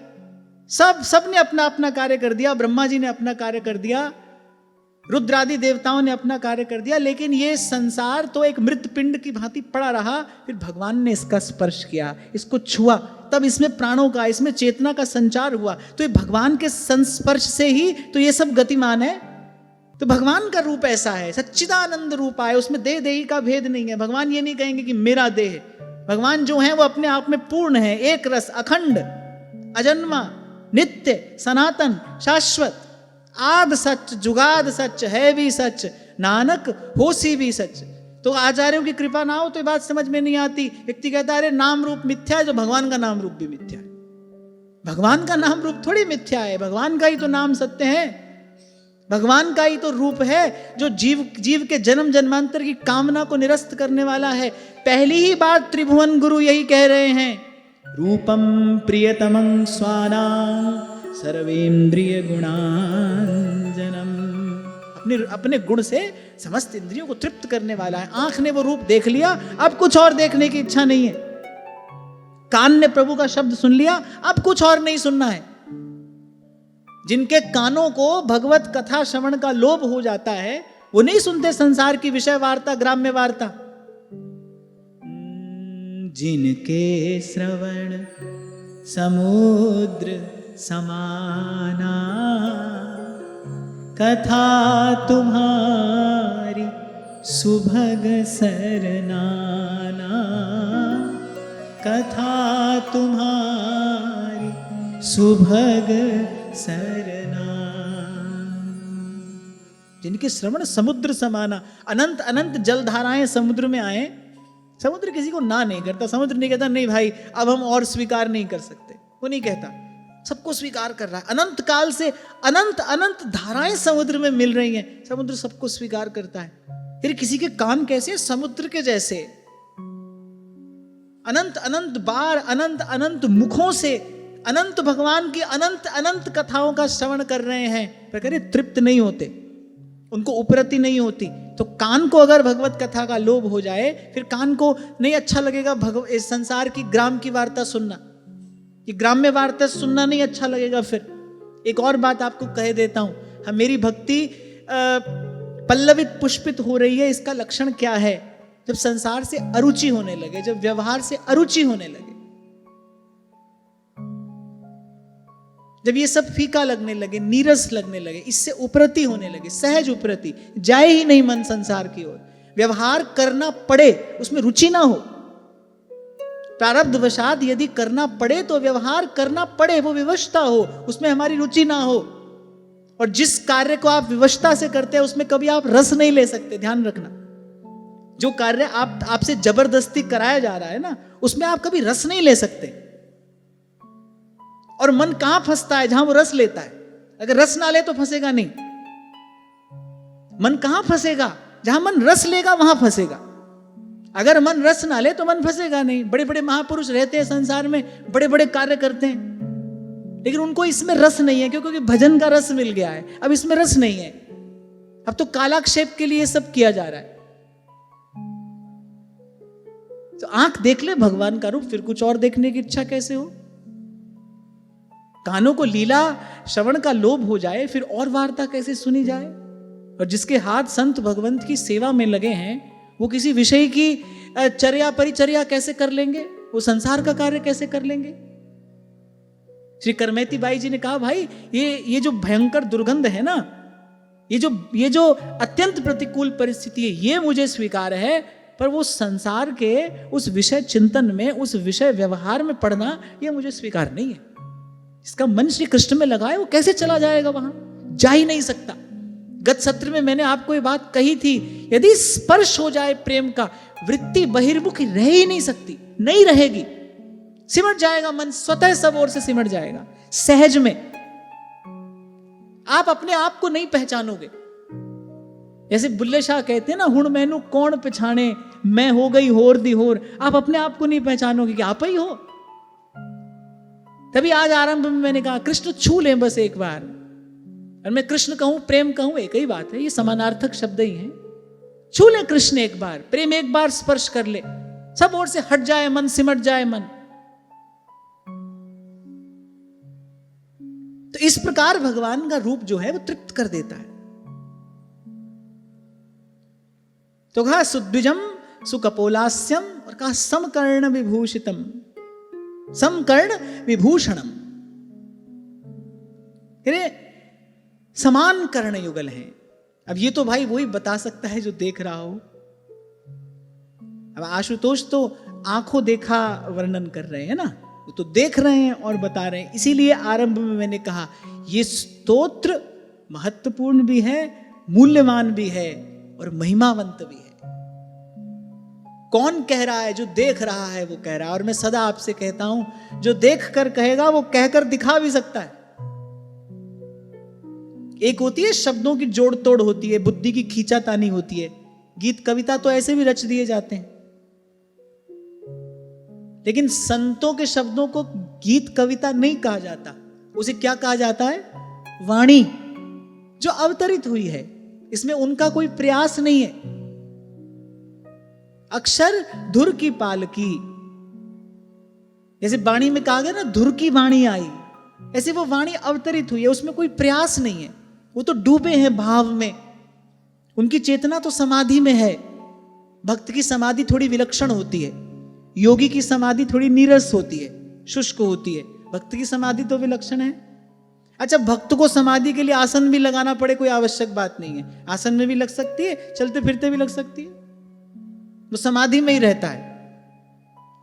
सब ने अपना अपना कार्य कर दिया, ब्रह्मा जी ने अपना कार्य कर दिया, रुद्रादि देवताओं ने अपना कार्य कर दिया, लेकिन ये संसार तो एक मृत पिंड की भांति पड़ा रहा। फिर भगवान ने इसका स्पर्श किया, इसको छुआ, तब इसमें प्राणों का, इसमें चेतना का संचार हुआ। तो ये भगवान के संस्पर्श से ही तो ये सब गतिमान है। तो भगवान का रूप ऐसा है, सच्चिदानंद रूप है, उसमें देह देही का भेद नहीं है। भगवान ये नहीं कहेंगे कि मेरा देह है। भगवान जो है वो अपने आप में पूर्ण है, एक रस, अखंड, अजन्मा, नित्य, सनातन, शाश्वत, आद सच, जुगाद सच, है भी सच, नानक होसी भी सच। तो आचार्यों की कृपा ना हो तो ये बात समझ में नहीं आती। व्यक्ति कहता है अरे नाम रूप मिथ्या है, जो भगवान का नाम रूप भी मिथ्या है। भगवान का नाम रूप थोड़ी मिथ्या है, भगवान का ही तो नाम सत्य है, भगवान का ही तो रूप है जो जीव के जन्म जन्मांतर की कामना को निरस्त करने वाला है। पहली ही बार त्रिभुवन गुरु यही कह रहे हैं, रूपम प्रियतमं स्वानां सर्वेन्द्रिय गुणांजनम। अपने गुण से समस्त इंद्रियों को तृप्त करने वाला है। आंख ने वो रूप देख लिया, अब कुछ और देखने की इच्छा नहीं है। कान ने प्रभु का शब्द सुन लिया, अब कुछ और नहीं सुनना है। जिनके कानों को भगवत कथा श्रवण का लोभ हो जाता है वो नहीं सुनते संसार की विषय वार्ता, ग्राम्य वार्ता। जिनके श्रवण समुद्र समाना, कथा तुम्हारी सुभग सरनाना, कथा तुम्हारी सुभग सरना। जिनके श्रवण समुद्र समाना, अनंत अनंत जलधाराएं समुद्र में आए। समुद्र किसी को ना नहीं करता, समुद्र नहीं कहता नहीं भाई अब हम और स्वीकार नहीं कर सकते, वो नहीं कहता, सबको स्वीकार कर रहा है। अनंत काल से अनंत अनंत धाराएं समुद्र में मिल रही हैं, समुद्र सबको स्वीकार करता है। फिर किसी के कान कैसे? समुद्र के जैसे। अनंत अनंत बार, अनंत अनंत मुखों से अनंत भगवान की अनंत अनंत कथाओं का श्रवण कर रहे हैं, पर कह रहे तृप्त नहीं होते, उनको उपरति नहीं होती। तो कान को अगर भगवत कथा का लोभ हो जाए, फिर कान को नहीं अच्छा लगेगा इस संसार की ग्राम की वार्ता सुनना, ये ग्राम्य वार्ता सुनना नहीं अच्छा लगेगा। फिर एक और बात आपको कह देता हूं, मेरी भक्ति पल्लवित पुष्पित हो रही है, इसका लक्षण क्या है? जब संसार से अरुचि होने लगे, जब व्यवहार से अरुचि होने लगे, जब ये सब फीका लगने लगे, नीरस लगने लगे, इससे उपरति होने लगे, सहज उपरति, जाए ही नहीं मन संसार की ओर, व्यवहार करना पड़े उसमें रुचि ना हो। प्रारब्ध वशात यदि करना पड़े तो व्यवहार करना पड़े, वो विवशता हो, उसमें हमारी रुचि ना हो। और जिस कार्य को आप विवशता से करते हैं उसमें कभी आप रस नहीं ले सकते, ध्यान रखना। जो कार्य आपसे जबरदस्ती कराया जा रहा है ना, उसमें आप कभी रस नहीं ले सकते। और मन कहां फंसता है? जहां वो रस लेता है। अगर रस ना ले तो फंसेगा नहीं। मन कहां फंसेगा? जहां मन रस लेगा वहां फंसेगा। अगर मन रस ना ले तो मन फंसेगा नहीं। बड़े बड़े महापुरुष रहते हैं संसार में, बड़े बड़े कार्य करते हैं, लेकिन उनको इसमें रस नहीं है, क्योंकि भजन का रस मिल गया है। अब इसमें रस नहीं है, अब तो कालाक्षेप के लिए सब किया जा रहा है। तो आंख देख ले भगवान का रूप, फिर कुछ और देखने की इच्छा कैसे हो? कानों को लीला श्रवण का लोभ हो जाए, फिर और वार्ता कैसे सुनी जाए? और जिसके हाथ संत भगवंत की सेवा में लगे हैं, वो किसी विषय की चर्या परिचर्या कैसे कर लेंगे? वो संसार का कार्य कैसे कर लेंगे? श्री करमेती बाई जी ने कहा, भाई ये जो भयंकर दुर्गंध है ना, ये जो अत्यंत प्रतिकूल परिस्थिति है, ये मुझे स्वीकार है, पर वो संसार के उस विषय चिंतन में, उस विषय व्यवहार में पड़ना, ये मुझे स्वीकार नहीं है। इसका मन श्री कृष्ण में लगा है, वो कैसे चला जाएगा वहां? जा ही नहीं सकता। गत सत्र में मैंने आपको ये बात कही थी, यदि स्पर्श हो जाए प्रेम का, वृत्ति बहिर्मुख रह ही नहीं सकती, नहीं रहेगी। सिमट जाएगा मन, स्वतः सब ओर से सिमट जाएगा, सहज में। आप अपने आप को नहीं पहचानोगे। जैसे बुल्ले शाह कहते हैं ना, हुण मैनू कौन पछाणे, मैं हो गई होर दी होर। आप अपने आप को नहीं पहचानोगे कि आप ही हो। तभी आज आरंभ में मैंने कहा कृष्ण छू लें बस एक बार। और मैं कृष्ण कहूं प्रेम कहूं एक ही बात है, ये समानार्थक शब्द ही हैं। छू ले कृष्ण एक बार, प्रेम एक बार स्पर्श कर ले, सब ओर से हट जाए मन, सिमट जाए मन। तो इस प्रकार भगवान का रूप जो है वो तृप्त कर देता है। तो कहा सुद्विजम सुकपोलास्यम, और कहा समकर्ण विभूषितम, समकर्ण विभूषणम, समान कर्ण युगल है। अब ये तो भाई वही बता सकता है जो देख रहा हो। अब आशुतोष तो आंखों देखा वर्णन कर रहे हैं ना, वो तो देख रहे हैं और बता रहे हैं। इसीलिए आरंभ में मैंने कहा ये स्तोत्र महत्वपूर्ण भी है, मूल्यवान भी है और महिमावंत भी है। कौन कह रहा है? जो देख रहा है वो कह रहा है। और मैं सदा आपसे कहता हूं, जो देख कर कहेगा वो कहकर दिखा भी सकता है। एक होती है शब्दों की जोड़ तोड़ होती है, बुद्धि की खींचातानी होती है। गीत कविता तो ऐसे भी रच दिए जाते हैं, लेकिन संतों के शब्दों को गीत कविता नहीं कहा जाता। उसे क्या कहा जाता है? वाणी, जो अवतरित हुई है। इसमें उनका कोई प्रयास नहीं है। अक्षर धुर की पालकी, जैसे वाणी में कहा गया ना, धुर की वाणी आई, ऐसे वो वाणी अवतरित हुई है, उसमें कोई प्रयास नहीं है। वो तो डूबे हैं भाव में, उनकी चेतना तो समाधि में है। भक्त की समाधि थोड़ी विलक्षण होती है, योगी की समाधि थोड़ी नीरस होती है, शुष्क होती है। भक्त की समाधि तो विलक्षण है। अच्छा, भक्त को समाधि के लिए आसन भी लगाना पड़े कोई आवश्यक बात नहीं है। आसन में भी लग सकती है, चलते फिरते भी लग सकती है, वो समाधि में ही रहता है।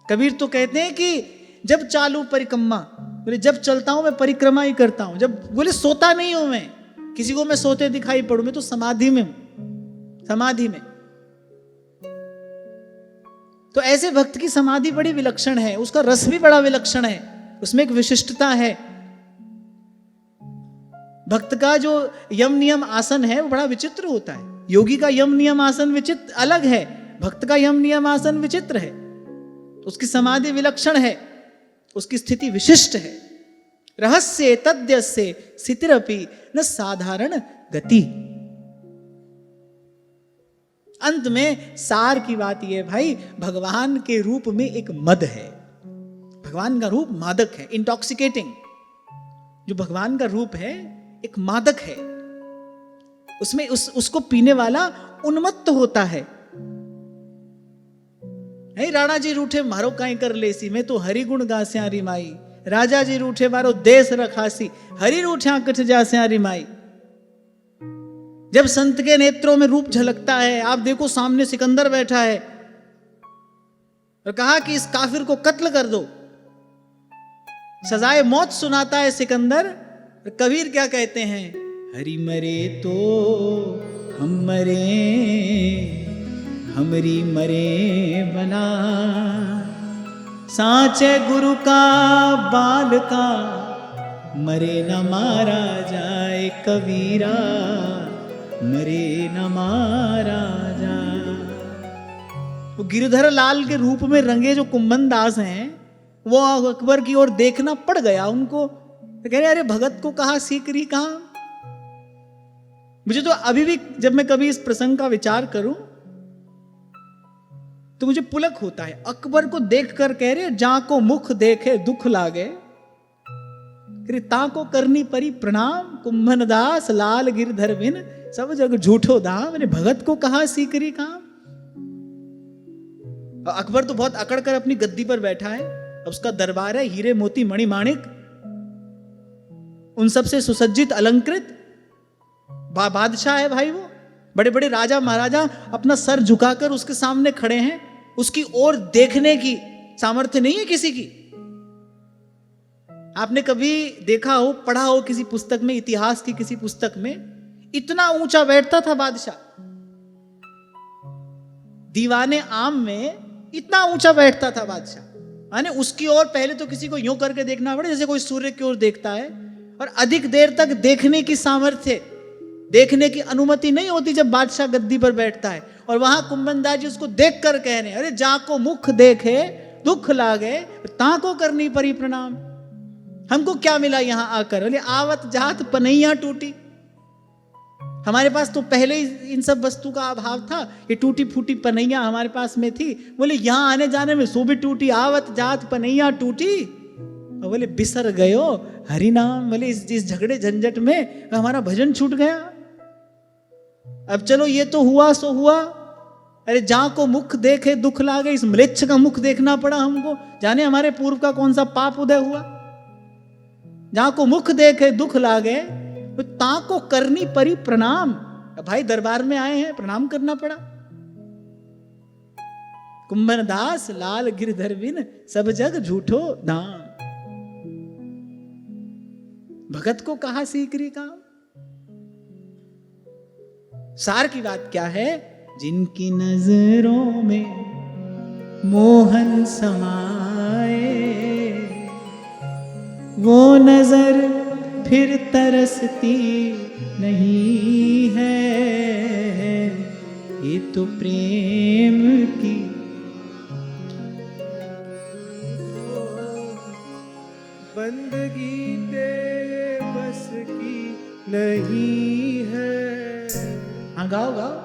कबीर तो कहते हैं कि जब चालू परिक्रमा, बोले जब चलता हूं मैं परिक्रमा ही करता हूं। जब बोले सोता नहीं हूं मैं, किसी को मैं सोते दिखाई पड़ूं, मैं तो समाधि में हूं, समाधि में। तो ऐसे भक्त की समाधि बड़ी विलक्षण है, उसका रस भी बड़ा विलक्षण है, उसमें एक विशिष्टता है। भक्त का जो यम नियम आसन है वो बड़ा विचित्र होता है। योगी का यम नियम आसन विचित्र अलग है, भक्त का यम नियम आसन विचित्र है। उसकी समाधि विलक्षण है, उसकी स्थिति विशिष्ट है। रहस्य तद्यस्य स्थितिरपि न साधारण गति। अंत में सार की बात यह है भाई, भगवान के रूप में एक मद है। भगवान का रूप मादक है, इंटॉक्सिकेटिंग। जो भगवान का रूप है एक मादक है, उसमें उसको पीने वाला उन्मत्त होता है। नहीं, राणा जी रूठे मारो काई कर लेसी, मैं तो हरि गुण गा स्यारी माई। राजा जी रूठे मारो देश रखासी, हरि रूठ्या कठ जा स्यारी माई। जब संत के नेत्रों में रूप झलकता है, आप देखो सामने सिकंदर बैठा है और कहा कि इस काफिर को कत्ल कर दो, सजाए मौत सुनाता है सिकंदर। कबीर क्या कहते हैं? हरि मरे तो हम मरे, हमरी मरे बना, साचे गुरु का बाल का, मरे न मारा जाए कबीरा, मरे न मारा जाए। वो गिरधर लाल के रूप में रंगे जो कुंभन दास हैं, वो अकबर की ओर देखना पड़ गया उनको। तो कह रहे अरे भगत को कहा सीकरी कहा। मुझे तो अभी भी जब मैं कभी इस प्रसंग का विचार करूं तो मुझे पुलक होता है। अकबर को देखकर कह रहे जा को मुख देखे दुख लागे, ताको करनी परी प्रणाम, कुंभन दास लाल गिरधर बिन सब जग झूठो दाम। मैंने भगत को कहा सीकरी काम। अकबर तो बहुत अकड़ कर अपनी गद्दी पर बैठा है, उसका दरबार है, हीरे मोती मणि माणिक उन सब से सुसज्जित अलंकृत बादशाह है भाई। वो बड़े बड़े राजा महाराजा अपना सर झुकाकर उसके सामने खड़े हैं, उसकी ओर देखने की सामर्थ्य नहीं है किसी की। आपने कभी देखा हो, पढ़ा हो किसी पुस्तक में, इतिहास की किसी पुस्तक में, इतना ऊंचा बैठता था बादशाह। दीवाने आम में इतना ऊंचा बैठता था बादशाह, माने उसकी ओर पहले तो किसी को यूं करके देखना पड़े जैसे कोई सूर्य की ओर देखता है, और अधिक देर तक देखने की सामर्थ्य, देखने की अनुमति नहीं होती जब बादशाह गद्दी पर बैठता है। और वहां कुंभनदास जी उसको देख कर कह रहे हैं, अरे जाको मुख देखे दुख लागे, ताको करनी परी प्रणाम। हमको क्या मिला यहां आकर? बोले आवत जात पनैया टूटी। हमारे पास तो पहले ही इन सब वस्तु का अभाव था, ये टूटी फूटी पनैया हमारे पास में थी। बोले यहां आने जाने में सो भी टूटी, आवत जात पनैया टूटी। और बोले बिसर गयो हरि नाम। बोले इस झगड़े झंझट में हमारा भजन छूट गया। अब चलो ये तो हुआ सो हुआ, अरे जहां को मुख देखे दुख लागे, इस म्लेच्छ का मुख देखना पड़ा हमको। जाने हमारे पूर्व का कौन सा पाप उदय हुआ। जहां को मुख देखे दुख लागे, तो ताको करनी परी प्रणाम। भाई दरबार में आए हैं, प्रणाम करना पड़ा। कुंभनदास लाल गिरधर बिन सब जग झूठो दाम। भगत को कहा सीकरी काम। सार की बात क्या है? जिनकी नजरों में मोहन समाए, वो नजर फिर तरसती नहीं है। ये तो प्रेम की बंदगी तेरे बस की नहीं है। हाँ गाओ गाओ।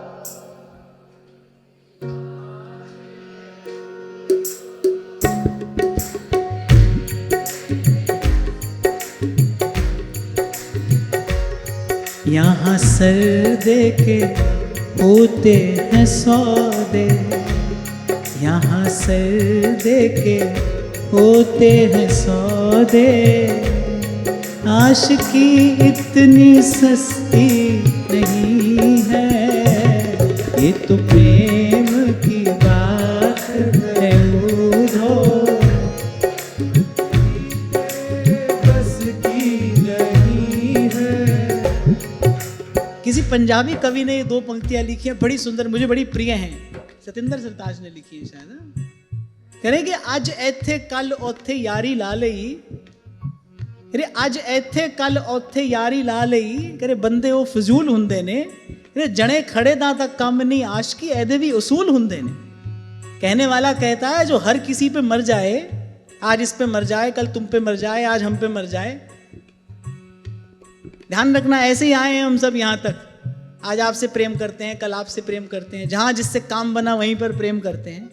यहाँ सर दे के होते हैं सौदे, यहाँ सर दे के होते हैं सौदे। आशिकी इतनी सस्ती नहीं है, ये तो प्रेम की बात है उधो। बस की नहीं है। किसी पंजाबी कवि ने ये दो पंक्तियां लिखी हैं, बड़ी सुंदर, मुझे बड़ी प्रिय हैं। सतिंदर सरताज ने लिखी है शायद। कह रहे कि आज ऐथे कल ओथे यारी ला लई। अरे आज ऐथे कल ओथे यारी ला लई। करे बंदे वो फजूल हुंदे ने। अरे जने खड़े दा तक कम नहीं, आशिकी ऐदे भी उसूल हुंदे ने। कहने वाला कहता है जो हर किसी पे मर जाए, आज इस पे मर जाए, कल तुम पे मर जाए, आज हम पे मर जाए। ध्यान रखना, ऐसे ही आए हैं हम सब यहाँ तक। आज आपसे प्रेम करते हैं, कल आपसे प्रेम करते हैं, जहां जिससे काम बना वहीं पर प्रेम करते हैं।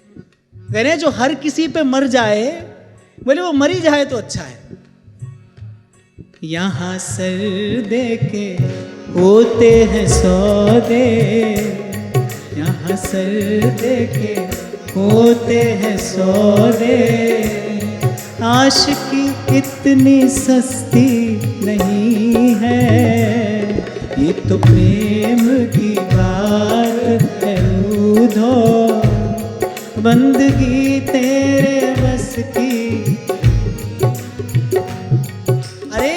कह रहे हैं जो हर किसी पे मर जाए, बोले वो मरी जाए तो अच्छा है। यहाँ सर दे के होते हैं सौदे, यहाँ सर दे के होते हैं सौदे। आशिकी इतनी सस्ती नहीं है, ये तो प्रेम की बात है उधो। बंदगी तेरे बस की। अरे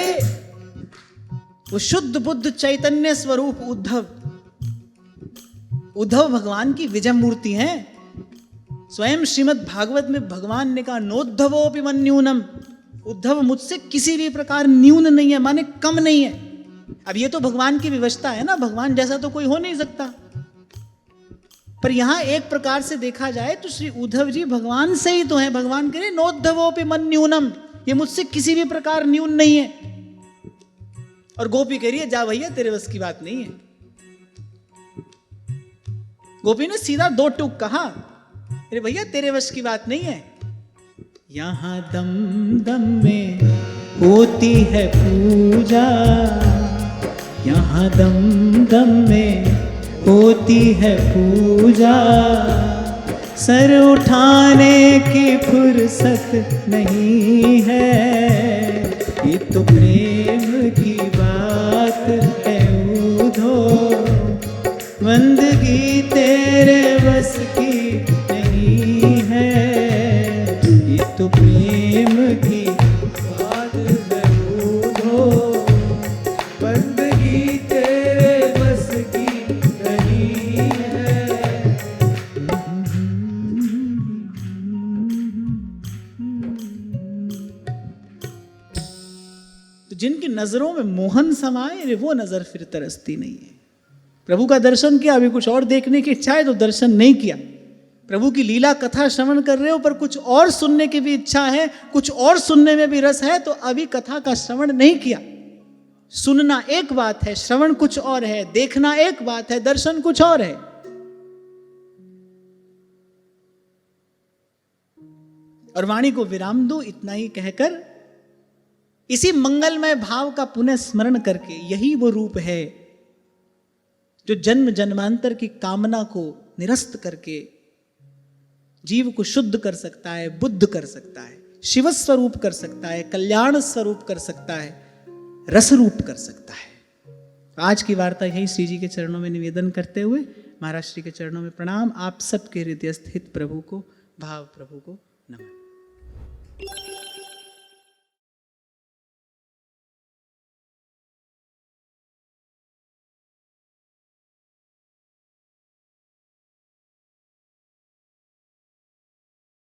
वो शुद्ध बुद्ध चैतन्य स्वरूप उद्धव, उद्धव भगवान की विजय मूर्ति हैं। स्वयं श्रीमद् भागवत में भगवान ने कहा नोद्धवोपि मन्यूनम। उद्धव मुझसे किसी भी प्रकार न्यून नहीं है, माने कम नहीं है। अब ये तो भगवान की विवशता है ना, भगवान जैसा तो कोई हो नहीं सकता। पर यहां एक प्रकार से देखा जाए तो श्री उद्धव जी भगवान से ही तो हैं। भगवान कह रहे नोद्धवोपि मन्यूनम, ये मुझसे किसी भी प्रकार न्यून नहीं है। और गोपी कह रही है जा भैया तेरे बस की बात नहीं है। गोपी ने सीधा दो टूक कहा, अरे भैया तेरे बस की बात नहीं है। यहां दम दम में होती है पूजा, यहां दम दम में होती है पूजा। सर उठाने की फुर्सत नहीं है, ये तो प्रेम की बात है उधो। बंदगी तेरे बस की नहीं है, ये तो प्रेम की बात है उधो। बंदगी तेरे बस की नहीं है। तो जिनकी नजरों में मोहन समाए वो नजर फिर तरसती नहीं है। प्रभु का दर्शन किया, अभी कुछ और देखने की इच्छा है तो दर्शन नहीं किया। प्रभु की लीला कथा श्रवण कर रहे हो पर कुछ और सुनने की भी इच्छा है, कुछ और सुनने में भी रस है, तो अभी कथा का श्रवण नहीं किया। सुनना एक बात है, श्रवण कुछ और है, देखना एक बात है, दर्शन कुछ और है। और वाणी को विराम दो, इतना ही कहकर इसी मंगलमय भाव का पुनः स्मरण करके, यही वो रूप है जो जन्म जन्मांतर की कामना को निरस्त करके जीव को शुद्ध कर सकता है, बुद्ध कर सकता है, शिव स्वरूप कर सकता है, कल्याण स्वरूप कर सकता है, रस रूप कर सकता है। आज की वार्ता यही श्री जी के चरणों में निवेदन करते हुए महाराज श्री के चरणों में प्रणाम। आप सबके हृदय स्थित प्रभु को, भाव प्रभु को नमन।